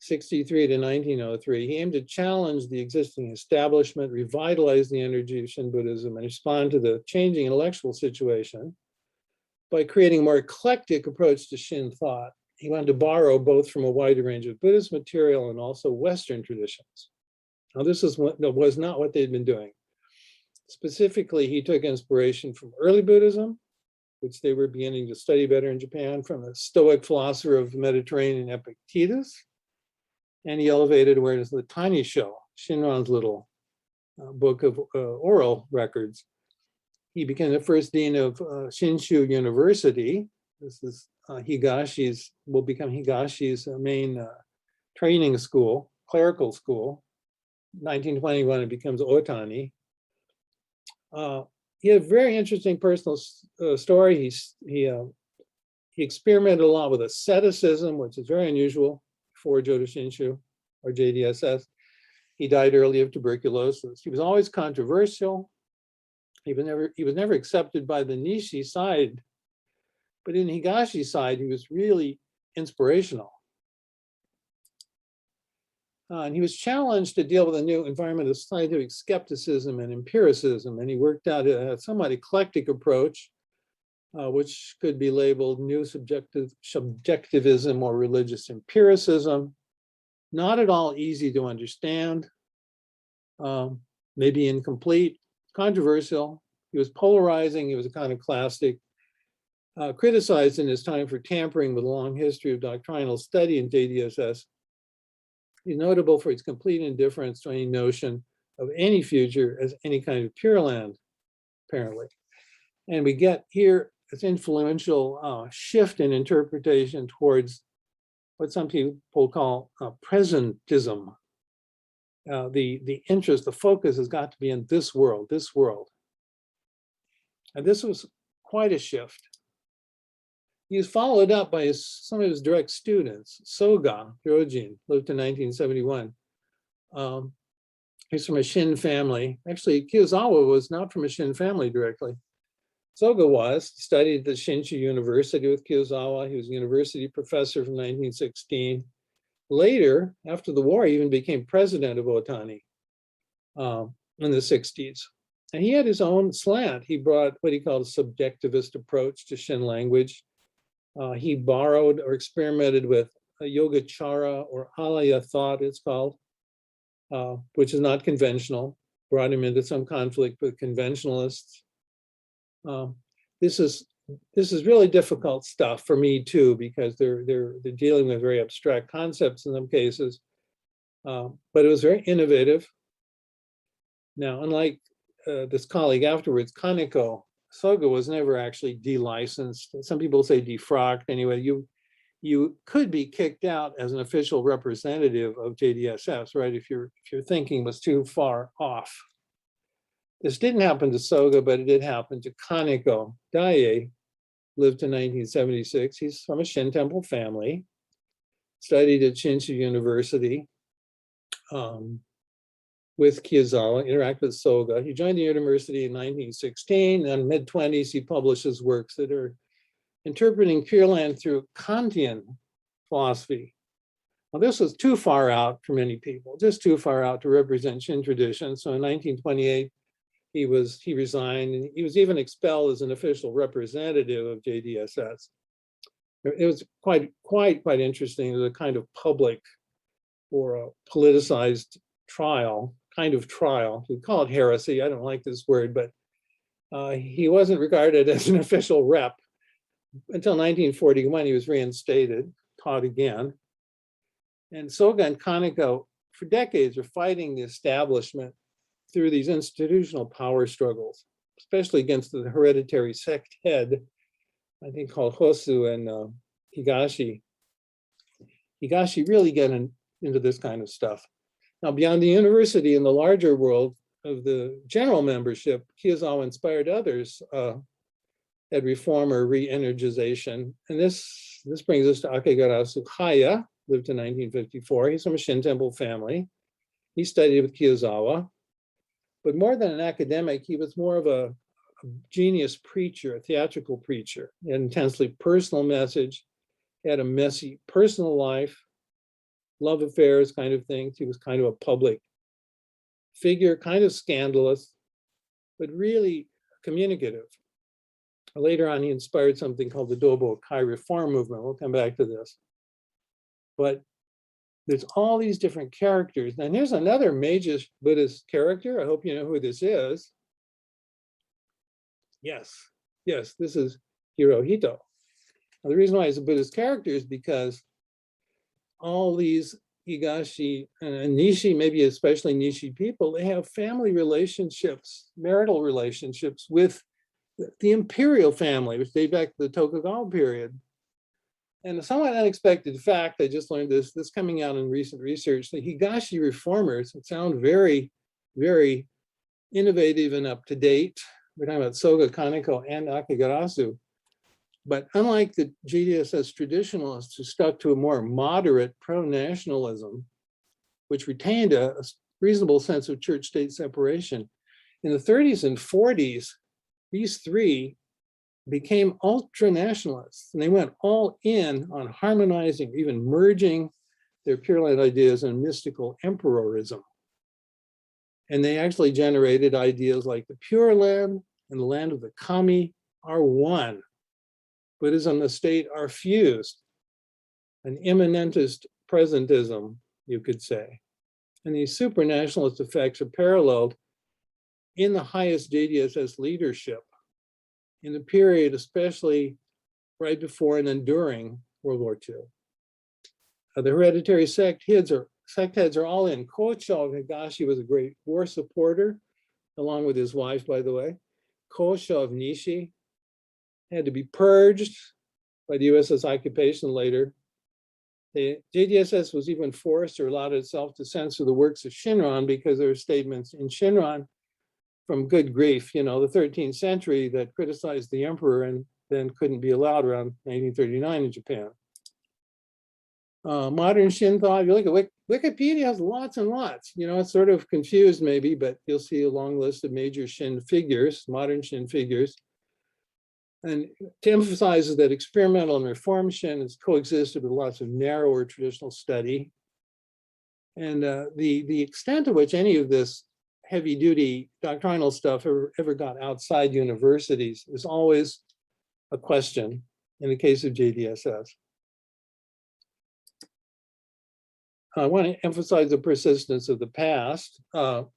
63 to 1903. He aimed to challenge the existing establishment, revitalize the energy of Shin Buddhism, and respond to the changing intellectual situation by creating a more eclectic approach to Shin thought. He wanted to borrow both from a wider range of Buddhist material and also Western traditions. Now, this was not what they'd been doing. Specifically, he took inspiration from early Buddhism, which they were beginning to study better in Japan, from the Stoic philosopher of the Mediterranean, Epictetus, and he elevated awareness of the tiny show, Shinran's little book of oral records. He became the first dean of Shinshu University. This is will become Higashi's main training school, clerical school. 1921, it becomes Otani. He had a very interesting personal story. He experimented a lot with asceticism, which is very unusual for Jodo Shinshu or JDSS. He died early of tuberculosis. He was always controversial. He was never accepted by the Nishi side, but in Higashi's side, he was really inspirational. And he was challenged to deal with a new environment of scientific skepticism and empiricism, and he worked out a somewhat eclectic approach, which could be labeled new subjectivism or religious empiricism. Not at all easy to understand, maybe incomplete, controversial. He was polarizing, he was iconoclastic, criticized in his time for tampering with a long history of doctrinal study in JDSS. He's notable for its complete indifference to any notion of any future as any kind of Pure Land, apparently. And we get here this influential shift in interpretation towards what some people call presentism. The interest, the focus has got to be in this world. And this was quite a shift. He was followed up by some of his direct students. Soga Ryojin lived to 1971. He's from a Shin family. Actually, Kiyozawa was not from a Shin family directly. Soga studied at the Shinshu University with Kiyozawa. He was a university professor from 1916. Later, after the war, he even became president of Otani in the 60s. And he had his own slant. He brought what he called a subjectivist approach to Shin language. He borrowed or experimented with a Yogacara or Alaya thought, it's called, which is not conventional, brought him into some conflict with conventionalists. This is really difficult stuff for me too, because they're dealing with very abstract concepts in some cases, but it was very innovative. Now, unlike this colleague afterwards, Kaneko, Soga was never actually delicensed. Some people say defrocked. Anyway, you could be kicked out as an official representative of JDSS, right? If your thinking was too far off. This didn't happen to Soga, but it did happen to Kaneko. Daie lived to 1976. He's from a Shin temple family, studied at Shinshu University with Kiyozawa, interacted with Soga. He joined the university in 1916, and mid-20s, he publishes works that are interpreting Pure Land through Kantian philosophy. Now, this was too far out for many people, just too far out to represent Shin tradition. So in 1928, he resigned, and he was even expelled as an official representative of JDSS. It was quite interesting. It was a kind of public or a politicized trial, We call it heresy. I don't like this word, but he wasn't regarded as an official rep. Until 1941, he was reinstated, taught again. And Soga and Kaneko, for decades, were fighting the establishment through these institutional power struggles, especially against the hereditary sect head, I think called Hosu and Higashi. Higashi really get into this kind of stuff. Now, beyond the university in the larger world of the general membership, Kiyozawa inspired others at reform or re-energization. And this brings us to Akegarasu Haya, lived to 1954. He's from a Shin temple family. He studied with Kiyozawa. But more than an academic, he was more of a genius preacher, a theatrical preacher. He had an intensely personal message. He had a messy personal life. love affairs kind of things. He was kind of a public figure, kind of scandalous, but really communicative. Later on, he inspired something called the WWII Reform Movement. We'll come back to this. But there's all these different characters. And here's another major Buddhist character. I hope you know who this is. Yes, this is Hirohito. Now, the reason why he's a Buddhist character is because all these Higashi and Nishi, maybe especially Nishi people, they have family relationships, marital relationships with the imperial family, which date back to the Tokugawa period. And a somewhat unexpected fact, I just learned this coming out in recent research, the Higashi reformers sound very, very innovative and up to date. We're talking about Soga, Kaneko, and Akigarasu. But unlike the JDSS traditionalists who stuck to a more moderate pro-nationalism, which retained a reasonable sense of church-state separation, in the 30s and 40s, these three became ultra-nationalists, and they went all in on harmonizing, even merging their Pure Land ideas and mystical emperorism. And they actually generated ideas like the Pure Land and the land of the Kami are one. Buddhism and the state are fused. An immanentist presentism, you could say. And these supranationalist effects are paralleled in the highest JDSS leadership in the period, especially right before and then during World War II. The hereditary sect heads are all in. Kocho of Higashi was a great war supporter, along with his wife, by the way. Kocho of Nishi had to be purged by the USS occupation later. The JDSS was even forced or allowed itself to censor the works of Shinran because there were statements in Shinran from good grief, you know, the 13th century that criticized the emperor and then couldn't be allowed around 1939 in Japan. Modern Shin thought, if you look at Wikipedia, has lots and lots. You know, it's sort of confused maybe, but you'll see a long list of major Shin figures, modern Shin figures. And to emphasize that experimental and reform Shin has coexisted with lots of narrower traditional study. And the extent to which any of this heavy duty doctrinal stuff ever got outside universities is always a question in the case of JDSS. I want to emphasize the persistence of the past.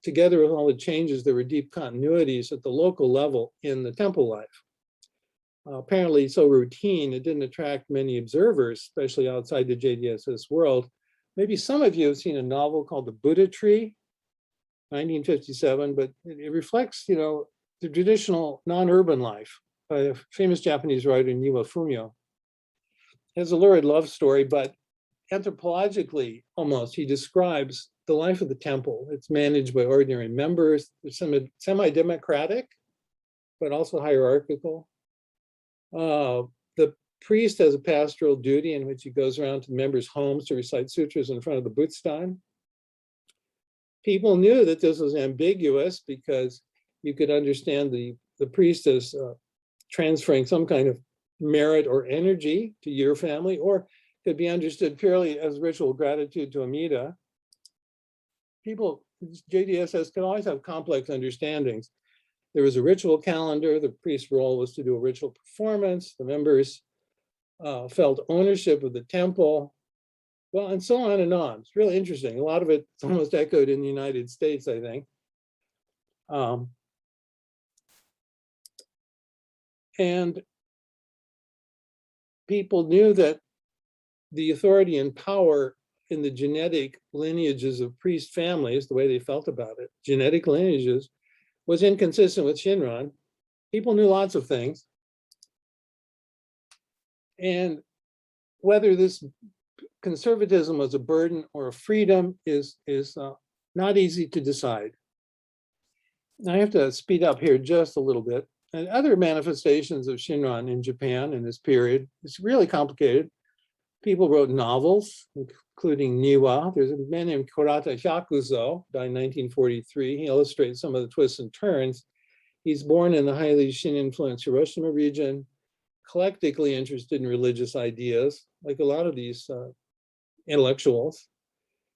Together with all the changes, there were deep continuities at the local level in the temple life. Apparently so routine, it didn't attract many observers, especially outside the JDSS world. Maybe some of you have seen a novel called The Buddha Tree, 1957, but it reflects, you know, the traditional non-urban life by a famous Japanese writer, Niwa Fumio. It has a lurid love story, but anthropologically, almost, he describes the life of the temple. It's managed by ordinary members. It's semi-democratic, but also hierarchical. The priest has a pastoral duty in which he goes around to members' homes to recite sutras in front of the Butsudan. People knew that this was ambiguous because you could understand the priest as transferring some kind of merit or energy to your family, or could be understood purely as ritual gratitude to Amida. People, JDSS can always have complex understandings. There was a ritual calendar. The priest's role was to do a ritual performance. The members felt ownership of the temple, well, and so on and on. It's really interesting. A lot of it's almost echoed in the United States, I think. And people knew that the authority and power in the genetic lineages of priest families, the way they felt about it, genetic lineages, was inconsistent with Shinran. People knew lots of things. And whether this conservatism was a burden or a freedom is not easy to decide. I have to speed up here just a little bit. And other manifestations of Shinran in Japan in this period, it's really complicated. People wrote novels, including Niwa. There's a man named Kurata Hyakuzo, died in 1943. He illustrates some of the twists and turns. He's born in the highly Shin-influenced Hiroshima region, eclectically interested in religious ideas, like a lot of these intellectuals.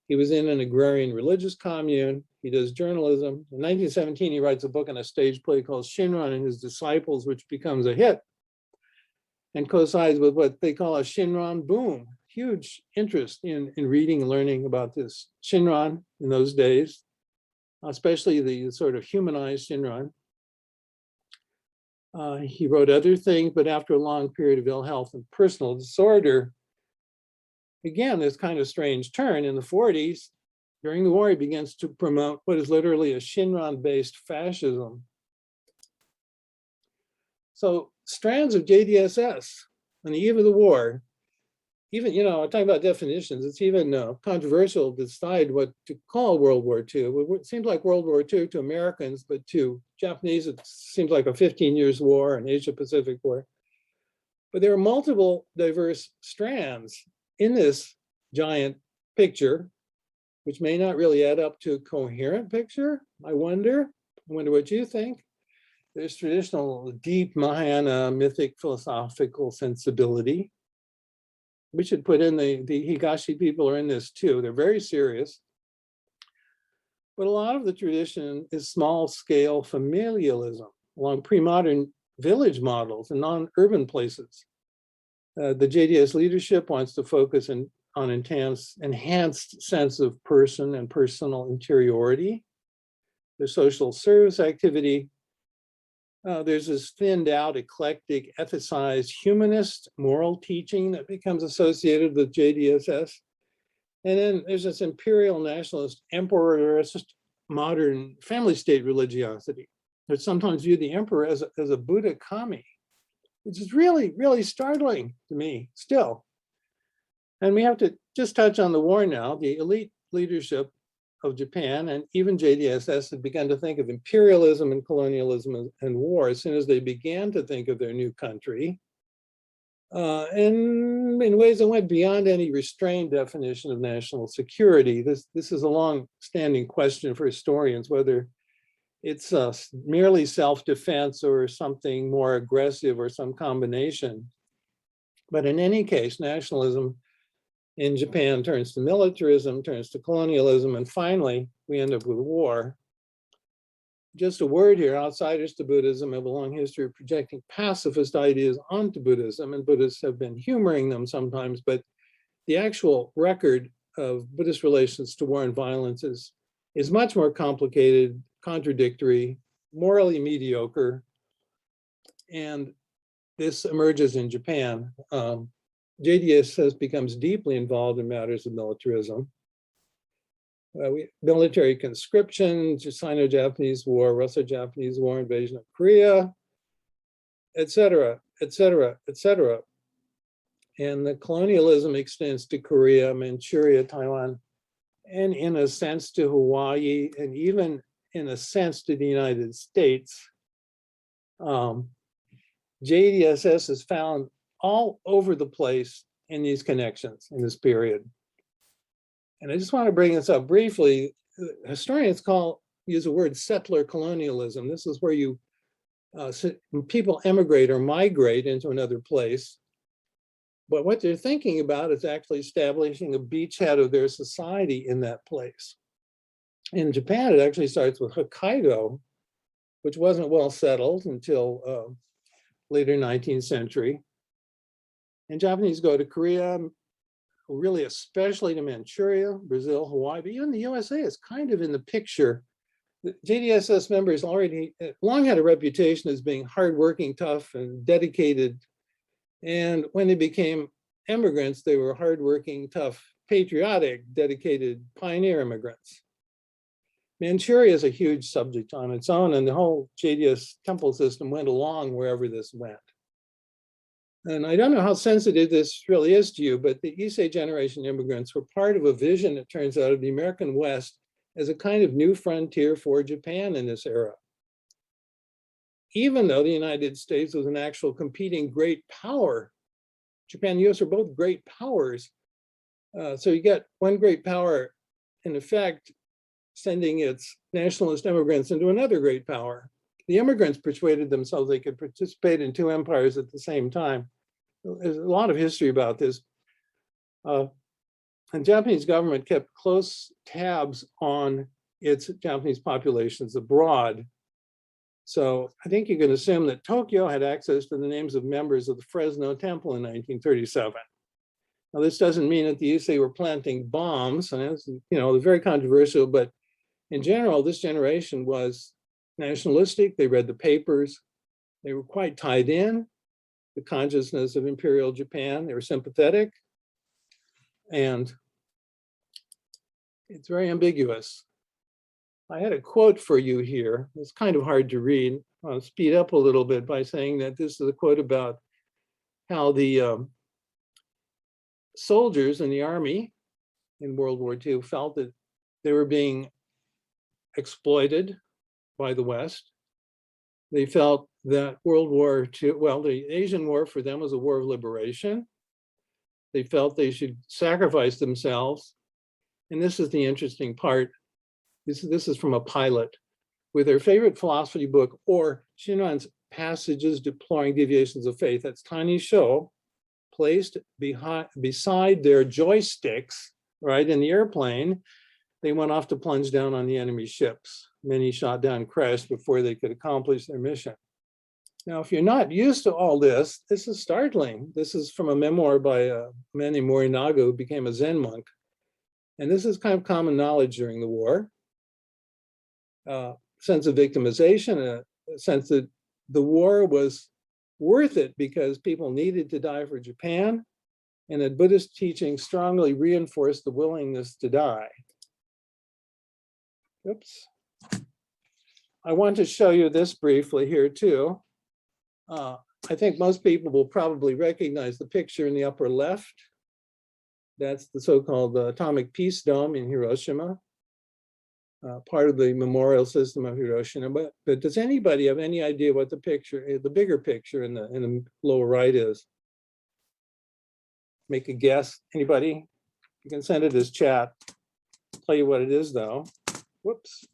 He was in an agrarian religious commune. He does journalism. In 1917, he writes a book on a stage play called Shinran and His Disciples, which becomes a hit and coincides with what they call a Shinran Boom. Huge interest in reading and learning about this Shinran in those days, especially the sort of humanized Shinran. He wrote other things, but after a long period of ill health and personal disorder, again, this kind of strange turn in the 40s, during the war, he begins to promote what is literally a Shinran-based fascism. So strands of JDSS on the eve of the war, even, I'm talking about definitions, it's even controversial to decide what to call World War II. It seems like World War II to Americans, but to Japanese, it seems like a 15 years war, an Asia-Pacific war. But there are multiple diverse strands in this giant picture, which may not really add up to a coherent picture. I wonder what you think. There's traditional deep Mahayana mythic philosophical sensibility. We should put in the Higashi people are in this too. They're very serious. But a lot of the tradition is small scale familialism along pre-modern village models and non-urban places. The JDS leadership wants to focus on enhanced sense of person and personal interiority. There's social service activity. There's this thinned out, eclectic, ethicized, humanist moral teaching that becomes associated with JDSS. And then there's this imperial nationalist emperorist modern family state religiosity that sometimes view the emperor as a Buddha kami, which is really, really startling to me still. And we have to just touch on the war now. The elite leadership of Japan and even JDSS had begun to think of imperialism and colonialism and war as soon as they began to think of their new country. And in ways that went beyond any restrained definition of national security. This is a long-standing question for historians, whether it's merely self-defense or something more aggressive or some combination. But in any case, nationalism in Japan turns to militarism, turns to colonialism, and finally, we end up with war. Just a word here, outsiders to Buddhism have a long history of projecting pacifist ideas onto Buddhism, and Buddhists have been humoring them sometimes, but the actual record of Buddhist relations to war and violence is much more complicated, contradictory, morally mediocre, and this emerges in Japan. JDSS becomes deeply involved in matters of militarism. Military conscription, Sino-Japanese War, Russo-Japanese War, invasion of Korea, et cetera, et cetera, et cetera. And the colonialism extends to Korea, Manchuria, Taiwan, and in a sense to Hawaii, and even in a sense to the United States. JDSS is found all over the place in these connections in this period. And I just want to bring this up briefly. Historians use the word settler colonialism. This is where people emigrate or migrate into another place. But what they're thinking about is actually establishing a beachhead of their society in that place. In Japan, it actually starts with Hokkaido, which wasn't well settled until later 19th century. And Japanese go to Korea, really especially to Manchuria, Brazil, Hawaii, but even the USA is kind of in the picture. The JDSS members already long had a reputation as being hardworking, tough, and dedicated. And when they became immigrants, they were hardworking, tough, patriotic, dedicated pioneer immigrants. Manchuria is a huge subject on its own, and the whole JDS temple system went along wherever this went. And I don't know how sensitive this really is to you, but the Issei generation immigrants were part of a vision, it turns out, of the American West as a kind of new frontier for Japan in this era. Even though the United States was an actual competing great power, Japan and the US are both great powers. So you get one great power, in effect, sending its nationalist immigrants into another great power. The immigrants persuaded themselves they could participate in two empires at the same time. There's a lot of history about this. the Japanese government kept close tabs on its Japanese populations abroad. So I think you can assume that Tokyo had access to the names of members of the Fresno Temple in 1937. Now, this doesn't mean that the Issei were planting bombs, and it's, very controversial, but in general, this generation was nationalistic. They read the papers. They were quite tied in the consciousness of Imperial Japan. They were sympathetic, and it's very ambiguous. I had a quote for you here. It's kind of hard to read. I'll speed up a little bit by saying that this is a quote about how the soldiers in the army in World War II felt that they were being exploited by the West. They felt that World War II, the Asian War for them was a war of liberation. They felt they should sacrifice themselves. And this is the interesting part. This is from a pilot with their favorite philosophy book, or Shinran's Passages Deploring Deviations of Faith. That's tiny show placed beside their joysticks, right, in the airplane. They went off to plunge down on the enemy ships. Many shot down, crashed before they could accomplish their mission. Now, if you're not used to all this, this is startling. This is from a memoir by a man named Morinaga, who became a Zen monk. And this is kind of common knowledge during the war. Sense of victimization, a sense that the war was worth it because people needed to die for Japan, and that Buddhist teaching strongly reinforced the willingness to die. Oops. I want to show you this briefly here too. I think most people will probably recognize the picture in the upper left. That's the so-called atomic peace dome in Hiroshima, part of the memorial system of Hiroshima. But does anybody have any idea what the picture, the bigger picture in the lower right is? Make a guess. Anybody? You can send it as chat. I'll tell you what it is though. Whoops.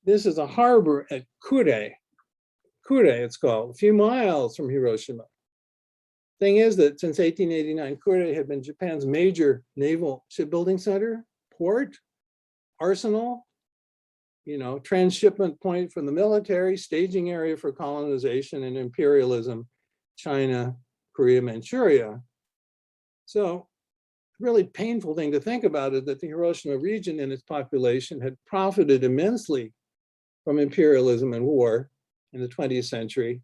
This is a harbor at Kure. Kure, it's called, a few miles from Hiroshima. Thing is that since 1889, Kure had been Japan's major naval shipbuilding center, port, arsenal, transshipment point from the military, staging area for colonization and imperialism, China, Korea, Manchuria. So, really painful thing to think about is that the Hiroshima region and its population had profited immensely from imperialism and war in the 20th century.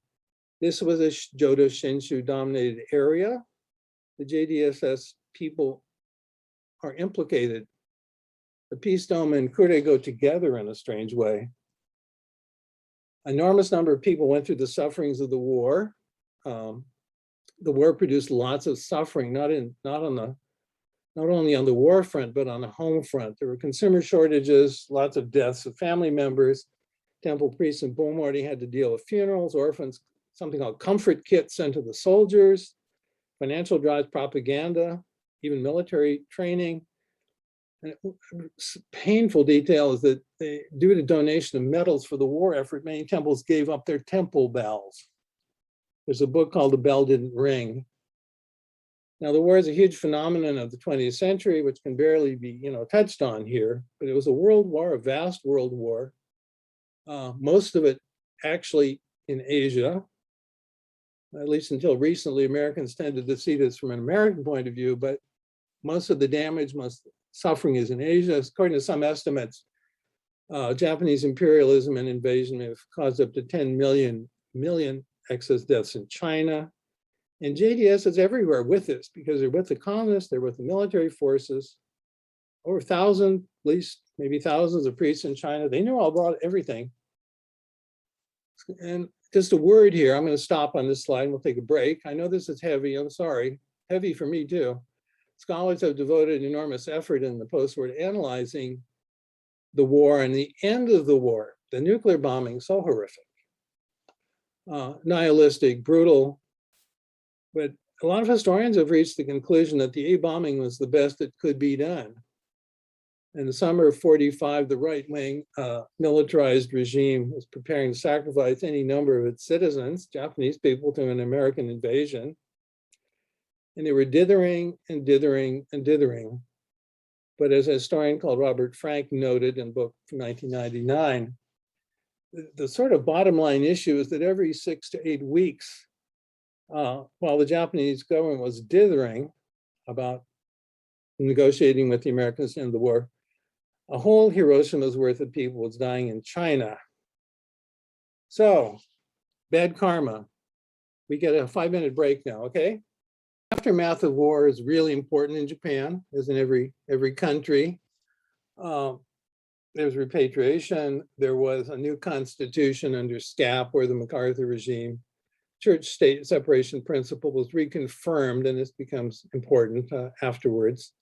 This was a Jodo Shinshu dominated area. The JDSS people are implicated. The peace dome and Kure go together in a strange way. Enormous number of people went through the sufferings of the war. The war produced lots of suffering, not only on the war front, but on the home front. There were consumer shortages, lots of deaths of family members. Temple priests and Bomori had to deal with funerals, orphans, something called comfort kits sent to the soldiers, financial drives, propaganda, even military training. And painful detail is that due to donation of medals for the war effort, many temples gave up their temple bells. There's a book called The Bell Didn't Ring. Now, the war is a huge phenomenon of the 20th century, which can barely be, touched on here, but it was a world war, a vast world war. Most of it actually in Asia, at least until recently. Americans tended to see this from an American point of view, but most of the damage, most suffering is in Asia. According to some estimates, Japanese imperialism and invasion have caused up to 10 million excess deaths in China. And JDS is everywhere with this because they're with the colonists, they're with the military forces. Over 1,000, at least maybe thousands of priests in China. They knew all about everything. And just a word here, I'm going to stop on this slide and we'll take a break. I know this is heavy, I'm sorry. Heavy for me too. Scholars have devoted enormous effort in the post-war to analyzing the war and the end of the war. The nuclear bombing, so horrific. Nihilistic, brutal. But a lot of historians have reached the conclusion that the A-bombing was the best that could be done. In the summer of 45, the right-wing militarized regime was preparing to sacrifice any number of its citizens, Japanese people, to an American invasion. And they were dithering and dithering and dithering. But as a historian called Robert Frank noted in a book from 1999, the sort of bottom line issue is that every 6 to 8 weeks, while the Japanese government was dithering about negotiating with the Americans to end the war, a whole Hiroshima's worth of people was dying in China. So, bad karma. We get a 5-minute break now, okay? Aftermath of war is really important in Japan, as in every country. There was repatriation. There was a new constitution under SCAP or the MacArthur regime. Church-state separation principle was reconfirmed, and this becomes important afterwards.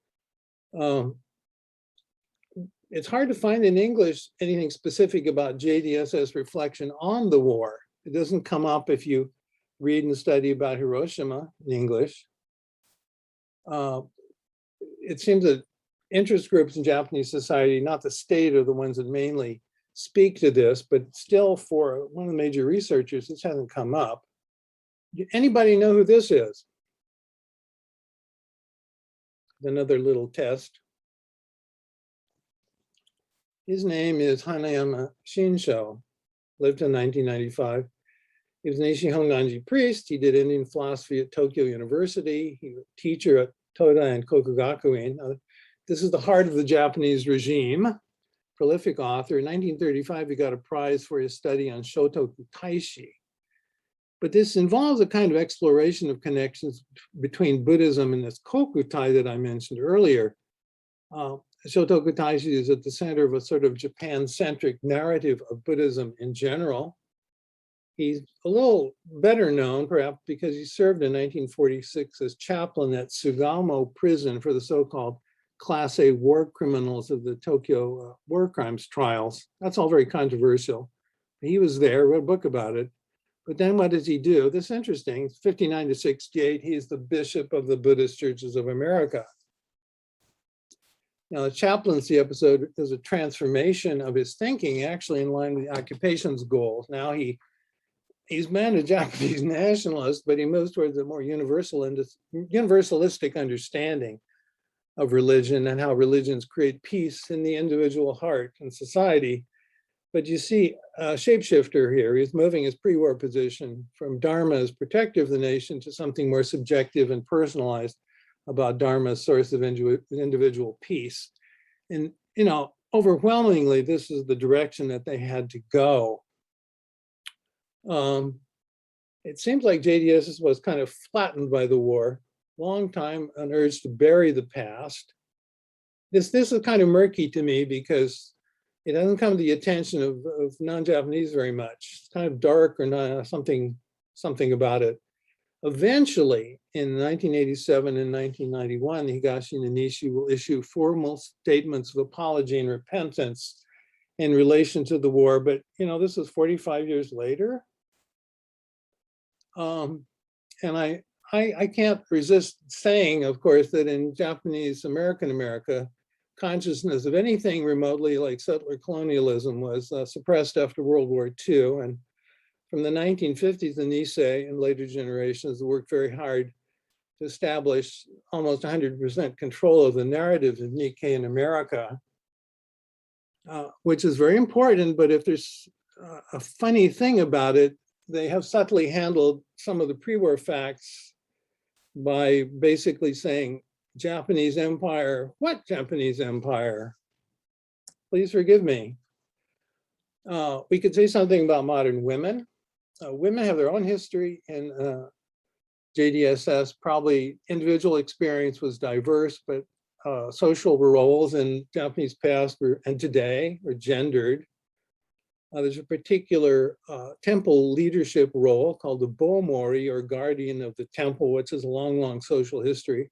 It's hard to find in English anything specific about JDSS reflection on the war. It doesn't come up if you read and study about Hiroshima in English. It seems that interest groups in Japanese society, not the state, are the ones that mainly speak to this, but still for one of the major researchers, this hasn't come up. Anybody know who this is? Another little test. His name is Hanayama Shinsho, lived in 1995. He was an Nishi Honganji priest. He did Indian philosophy at Tokyo University. He was a teacher at Toda and Kokugakuin. This is the heart of the Japanese regime. Prolific author. In 1935, he got a prize for his study on Shotoku Taishi. But this involves a kind of exploration of connections between Buddhism and this Kokutai that I mentioned earlier. Shotoku Taishi is at the center of a sort of Japan-centric narrative of Buddhism in general. He's a little better known, perhaps, because he served in 1946 as chaplain at Sugamo prison for the so-called Class A war criminals of the Tokyo war crimes trials. That's all very controversial. He was there, wrote a book about it. But then what does he do? This is interesting. 59 to 68, he's the bishop of the Buddhist Churches of America. Now, the chaplaincy episode is a transformation of his thinking, actually in line with the occupation's goals. Now he's been a Japanese nationalist, but he moves towards a more universalistic understanding of religion and how religions create peace in the individual heart and society. But you see a shapeshifter here. He's moving his pre-war position from Dharma as protector of the nation to something more subjective and personalized about Dharma's source of individual peace. And, you know, overwhelmingly, this is the direction that they had to go. It seems like JDSS was kind of flattened by the war. Long time an urge to bury the past. This is kind of murky to me because it doesn't come to the attention of non-Japanese very much. It's kind of dark or not, something about it. Eventually, in 1987 and 1991, Higashi and Nishi will issue formal statements of apology and repentance in relation to the war. But, you know, this is 45 years later. And I can't resist saying, of course, that in Japanese American America, consciousness of anything remotely like settler colonialism was suppressed after World War II. And from the 1950s, the Nisei and later generations worked very hard to establish almost 100% control of the narrative of Nikkei in America, which is very important. But if there's a funny thing about it, they have subtly handled some of the pre-war facts by basically saying, Japanese Empire, what Japanese Empire? Please forgive me. We could say something about modern women. Women have their own history in JDSS. Probably individual experience was diverse, but social roles in Japanese past and today are gendered. There's a particular temple leadership role called the Bomori, or guardian of the temple, which is a long, long social history.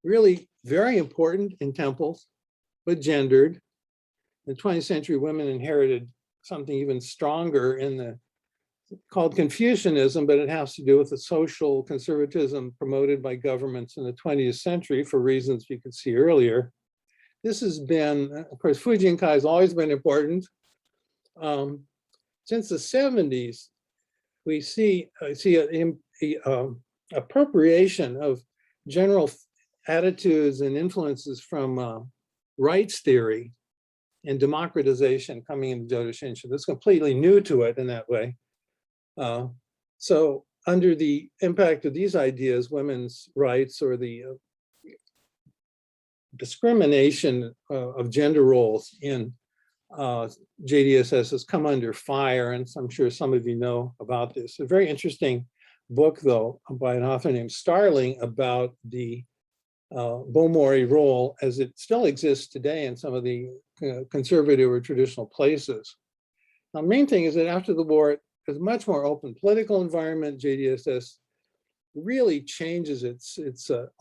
Really very important in temples, but gendered. In the 20th century, women inherited something even stronger called Confucianism, but it has to do with the social conservatism promoted by governments in the 20th century for reasons you could see earlier. This has been, of course, Fujinkai has always been important. Since the 70s, we see an appropriation of general attitudes and influences from rights theory and democratization coming into Jodo Shinshu. That's completely new to it in that way. So under the impact of these ideas, women's rights or the discrimination of gender roles in JDSS has come under fire, and I'm sure some of you know about this. A very interesting book, though, by an author named Starling about the Bomori role as it still exists today in some of the conservative or traditional places. Now, the main thing is that after the war, there's a much more open political environment. JDSS really changes its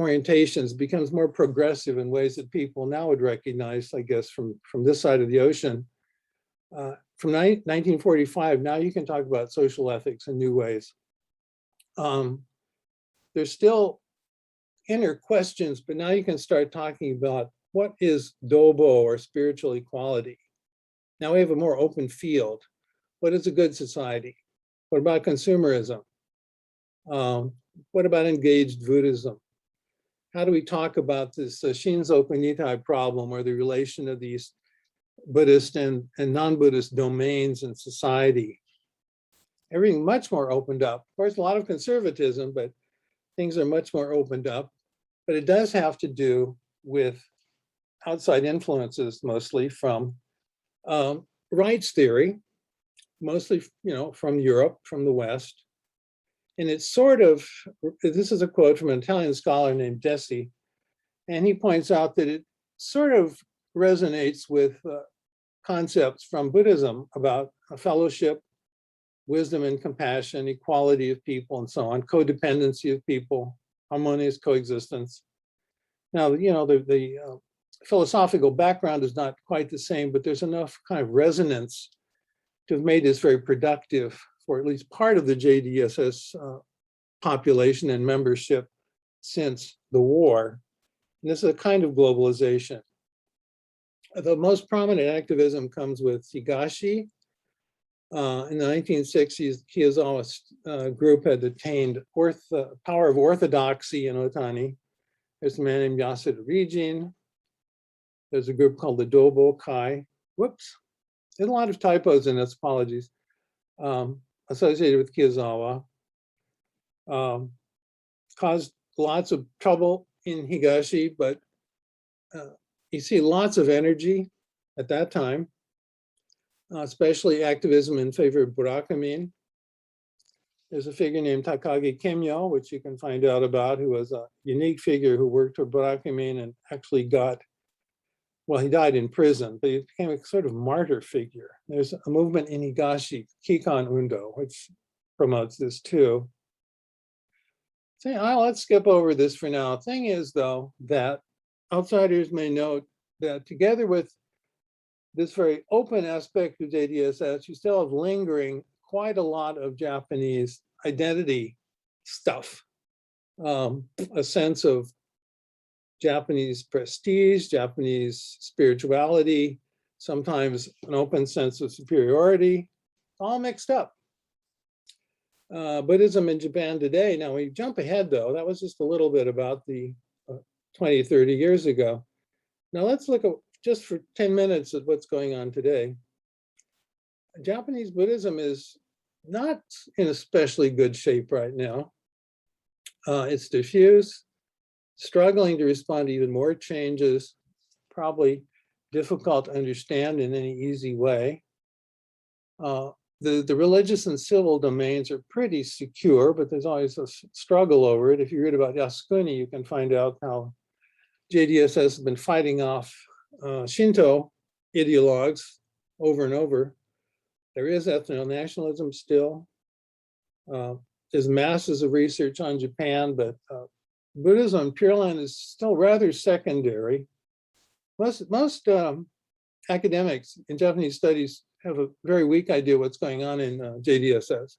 orientations, becomes more progressive in ways that people now would recognize, I guess, from this side of the ocean. From 1945, now you can talk about social ethics in new ways. There's still inner questions, but now you can start talking about what is Dobo or spiritual equality. Now we have a more open field. What is a good society? What about consumerism? What about engaged Buddhism? How do we talk about this Shinzo Kunitai problem, or the relation of these Buddhist and non-Buddhist domains in society? Everything much more opened up. Of course, a lot of conservatism, but things are much more opened up. But it does have to do with outside influences, mostly from rights theory, mostly from Europe, from the West. And it's sort of, this is a quote from an Italian scholar named Desi, and he points out that it sort of resonates with concepts from Buddhism about a fellowship, wisdom and compassion, equality of people, and so on, codependency of people, harmonious coexistence. Now, the philosophical background is not quite the same, but there's enough kind of resonance to have made this very productive for at least part of the JDSS population and membership since the war. And this is a kind of globalization. The most prominent activism comes with Higashi. In the 1960s, Kiyozawa's group had attained power of orthodoxy in Otani. There's a man named Yasuda Rijin. There's a group called the Dobo Kai. Whoops, there's a lot of typos in this, apologies. Associated with Kiyozawa. Caused lots of trouble in Higashi, but you see lots of energy at that time, especially activism in favor of Burakumin. There's a figure named Takagi Kemyo, which you can find out about, who was a unique figure who worked for Burakumin and actually he died in prison, but he became a sort of martyr figure. There's a movement in Higashi, Kikan Undo, which promotes this too. So let's skip over this for now. Thing is, though, that outsiders may note that together with this very open aspect of JDSS, you still have lingering quite a lot of Japanese identity stuff, a sense of Japanese prestige, Japanese spirituality, sometimes an open sense of superiority, all mixed up. Buddhism in Japan today, now we jump ahead though, that was just a little bit about the 20, 30 years ago. Now let's look at, just for 10 minutes, at what's going on today. Japanese Buddhism is not in especially good shape right now. It's diffuse, struggling to respond to even more changes, probably difficult to understand in any easy way. The religious and civil domains are pretty secure, but there's always a struggle over it. If you read about Yasukuni, you can find out how JDSS has been fighting off Shinto ideologues over and over. There is ethno-nationalism still. There's masses of research on Japan, but Buddhism in Pure Land is still rather secondary. Most academics in Japanese studies have a very weak idea what's going on in JDSS.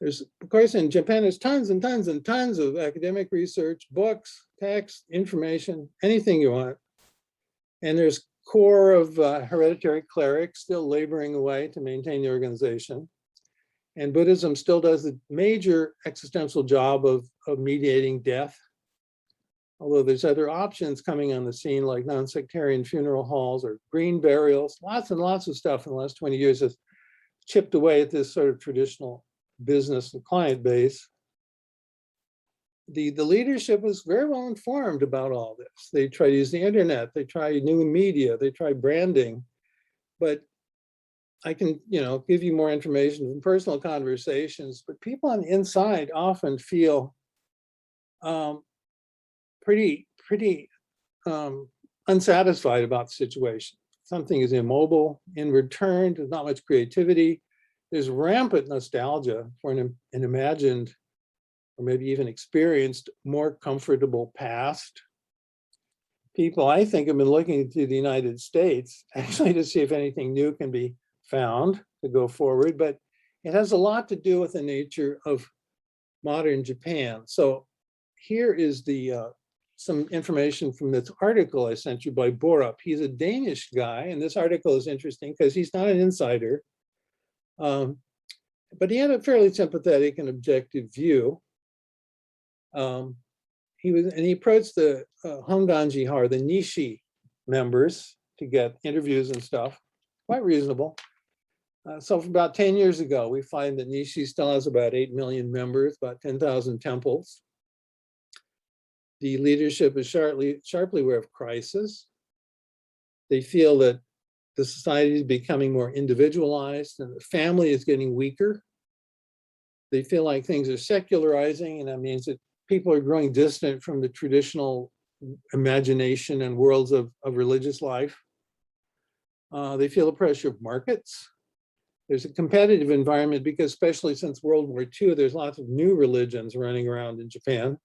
There's, of course, in Japan, there's tons and tons and tons of academic research, books, text, information, anything you want. And there's core of hereditary clerics still laboring away to maintain the organization. And Buddhism still does the major existential job of mediating death. Although there's other options coming on the scene, like non-sectarian funeral halls or green burials, lots and lots of stuff in the last 20 years has chipped away at this sort of traditional business and client base. The leadership is very well informed about all this. They try to use the internet, they try new media, they try branding, but I can, give you more information from personal conversations, but people on the inside often feel pretty unsatisfied about the situation. Something is immobile, inward turned, there's not much creativity. There's rampant nostalgia for an imagined or maybe even experienced more comfortable past. People, I think, have been looking to the United States actually to see if anything new can be found to go forward, but it has a lot to do with the nature of modern Japan. So here is some information from this article I sent you by Borup. He's a Danish guy, and this article is interesting because he's not an insider, but he had a fairly sympathetic and objective view. He approached the Honganji Har, the Nishi members, to get interviews and stuff, quite reasonable. So from about 10 years ago, we find that Nishi still has about 8 million members, about 10,000 temples. The leadership is sharply aware of crisis. They feel that the society is becoming more individualized and the family is getting weaker. They feel like things are secularizing, and that means that people are growing distant from the traditional imagination and worlds of religious life. They feel the pressure of markets. There's a competitive environment because, especially since World War II, there's lots of new religions running around in Japan.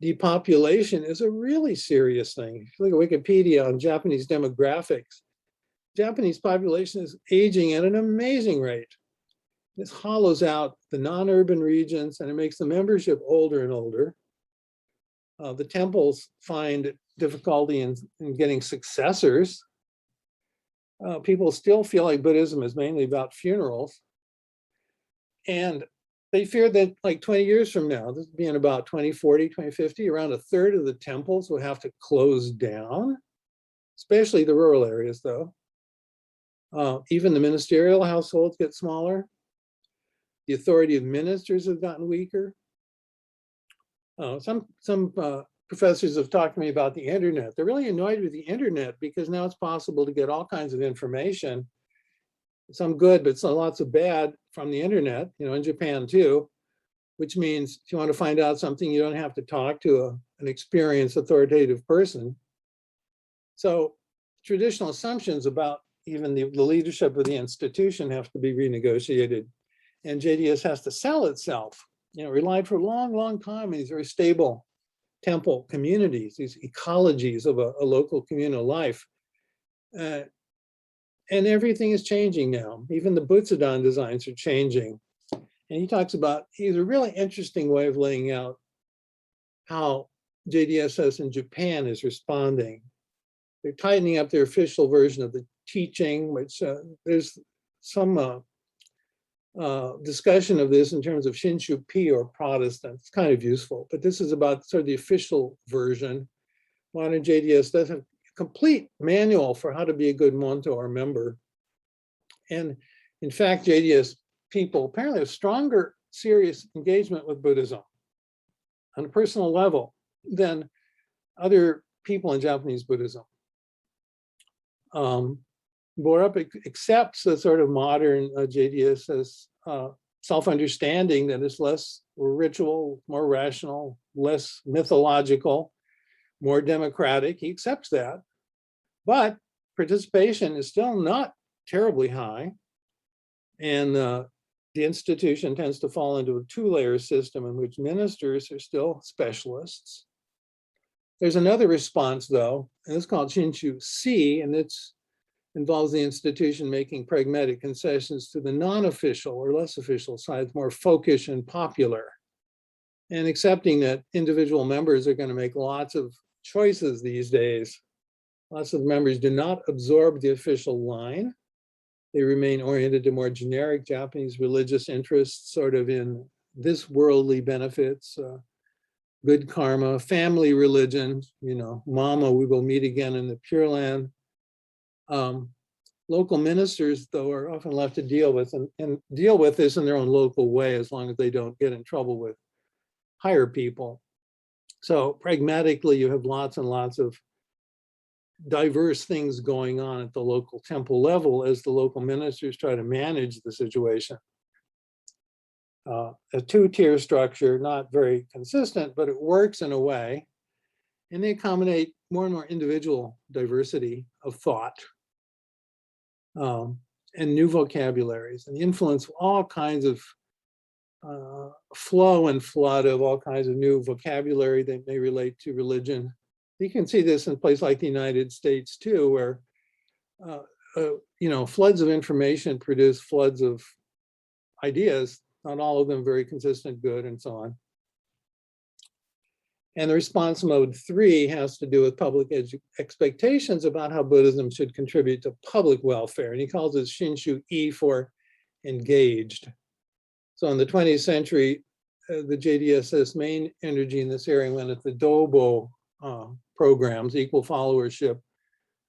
Depopulation is a really serious thing. If you look at Wikipedia on Japanese demographics, Japanese population is aging at an amazing rate. This hollows out the non-urban regions and it makes the membership older and older. The temples find difficulty in getting successors. People still feel like Buddhism is mainly about funerals. And they fear that like 20 years from now, this will be in about 2040, 2050, around a third of the temples will have to close down, especially the rural areas though. Even the ministerial households get smaller. The authority of ministers have gotten weaker. Some professors have talked to me about the internet. They're really annoyed with the internet because now it's possible to get all kinds of information, some good, but lots of bad from the internet, in Japan too, which means if you want to find out something, you don't have to talk to an experienced authoritative person. So traditional assumptions about even the leadership of the institution have to be renegotiated. And JDS has to sell itself, relied for a long, long time on these very stable temple communities, these ecologies of a local communal life. And everything is changing now. Even the Butsudan designs are changing. And he talks about, he's a really interesting way of laying out how JDSS in Japan is responding. They're tightening up their official version of the teaching, which there's some discussion of this in terms of Shinshu P or Protestant. It's kind of useful, but this is about sort of the official version. Modern JDS does have a complete manual for how to be a good Monto or member. And in fact, JDS people apparently have stronger, serious engagement with Buddhism on a personal level than other people in Japanese Buddhism. Borup accepts the sort of modern JDS as self-understanding that is less ritual, more rational, less mythological, more democratic. He accepts that, but participation is still not terribly high. And the institution tends to fall into a two-layer system in which ministers are still specialists. There's another response though, and it's called Shinshu C, and it's involves the institution making pragmatic concessions to the non-official or less official sides, more folkish and popular, and accepting that individual members are going to make lots of choices these days. Lots of members do not absorb the official line. They remain oriented to more generic Japanese religious interests, sort of in this worldly benefits, good karma, family religion, mama, we will meet again in the Pure Land. Local ministers, though, are often left to deal with and deal with this in their own local way, as long as they don't get in trouble with higher people. So pragmatically, you have lots and lots of diverse things going on at the local temple level as the local ministers try to manage the situation. A two-tier structure, not very consistent, but it works in a way. And they accommodate more and more individual diversity of thought and new vocabularies and influence all kinds of flow and flood of all kinds of new vocabulary that may relate to religion. You can see this in a place like the United States too, where floods of information produce floods of ideas, not all of them very consistent, good, and so on. And the response mode 3 has to do with public expectations about how Buddhism should contribute to public welfare. And he calls it Shinshu E for engaged. So in the 20th century, the JDSS main energy in this area went at the Dobo programs, equal followership,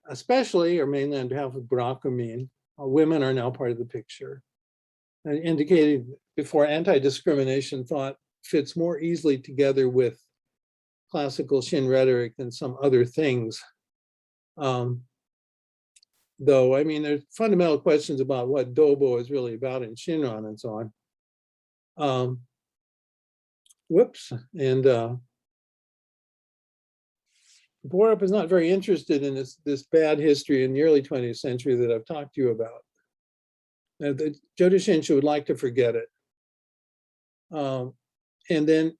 especially or mainly on behalf of Burakumin. Women are now part of the picture. And indicated before, anti-discrimination thought fits more easily together with classical Shin rhetoric than some other things. Though, I mean, there's fundamental questions about what Dobo is really about in Shinran and so on. Whoops, and Borup is not very interested in this bad history in the early 20th century that I've talked to you about. The Jodo Shinshu would like to forget it. And then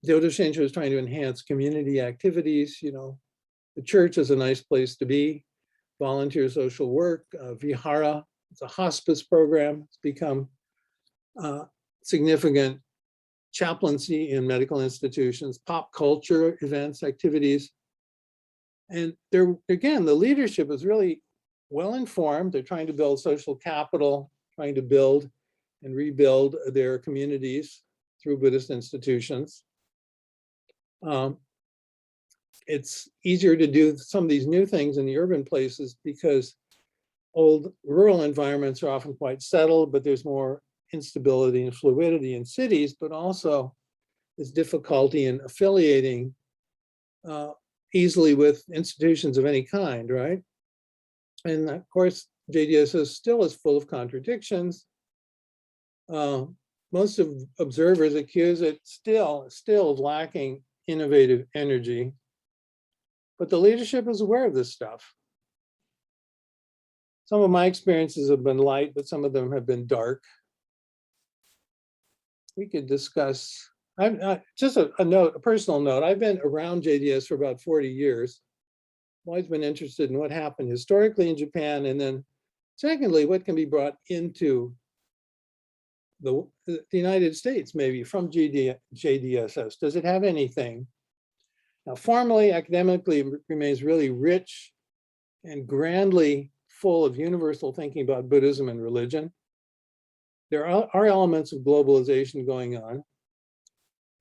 Jodo Shinshu is trying to enhance community activities. The church is a nice place to be. Volunteer social work, Vihara, it's a hospice program. It's become significant chaplaincy in medical institutions, pop culture events, activities. And again, the leadership is really well informed. They're trying to build social capital, trying to build and rebuild their communities through Buddhist institutions. It's easier to do some of these new things in the urban places because old rural environments are often quite settled, but there's more instability and fluidity in cities, but also there's difficulty in affiliating easily with institutions of any kind, right? And of course, JDSS still is full of contradictions. Most of observers accuse it still of lacking innovative energy, but the leadership is aware of this stuff. Some of my experiences have been light, but some of them have been dark. We could discuss, just a note, a personal note. I've been around JDS for about 40 years. I've always been interested in what happened historically in Japan, and then secondly, what can be brought into the United States, maybe from JDSS. Does it have anything? Now, formally, academically, it remains really rich and grandly full of universal thinking about Buddhism and religion. There are elements of globalization going on.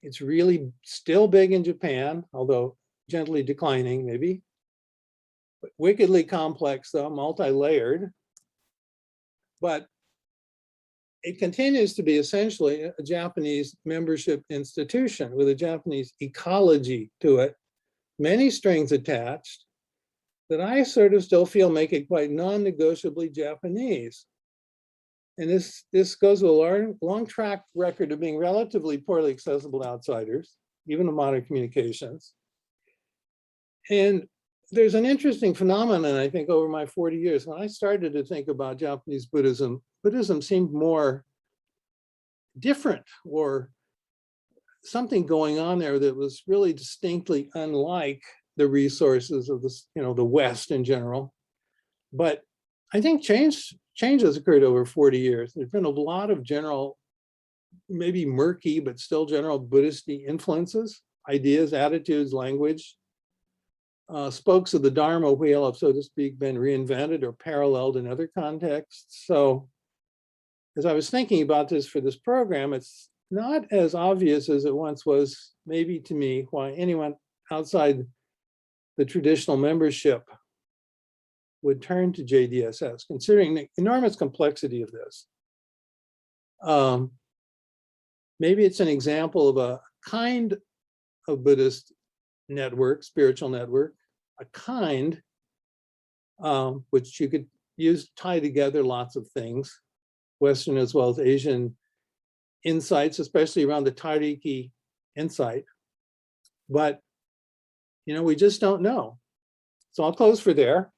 It's really still big in Japan, although gently declining, maybe. But wickedly complex, though, multi-layered. But it continues to be essentially a Japanese membership institution with a Japanese ecology to it, many strings attached, that I sort of still feel make it quite non-negotiably Japanese. And this goes with a long track record of being relatively poorly accessible to outsiders, even in modern communications. And there's an interesting phenomenon, I think, over my 40 years. When I started to think about Japanese Buddhism, Buddhism seemed more different, or something going on there that was really distinctly unlike the resources of the West in general. But I think change has occurred over 40 years. There's been a lot of general, maybe murky, but still general Buddhist influences, ideas, attitudes, language. spokes of the Dharma wheel have, so to speak, been reinvented or paralleled in other contexts. So as I was thinking about this for this program, it's not as obvious as it once was, maybe to me, why anyone outside the traditional membership would turn to JDSS, considering the enormous complexity of this. Maybe it's an example of a kind of Buddhist network, spiritual network, a kind which you could use, tie together lots of things, Western as well as Asian insights, especially around the Tariki insight. But, you know, we just don't know. So I'll close for there.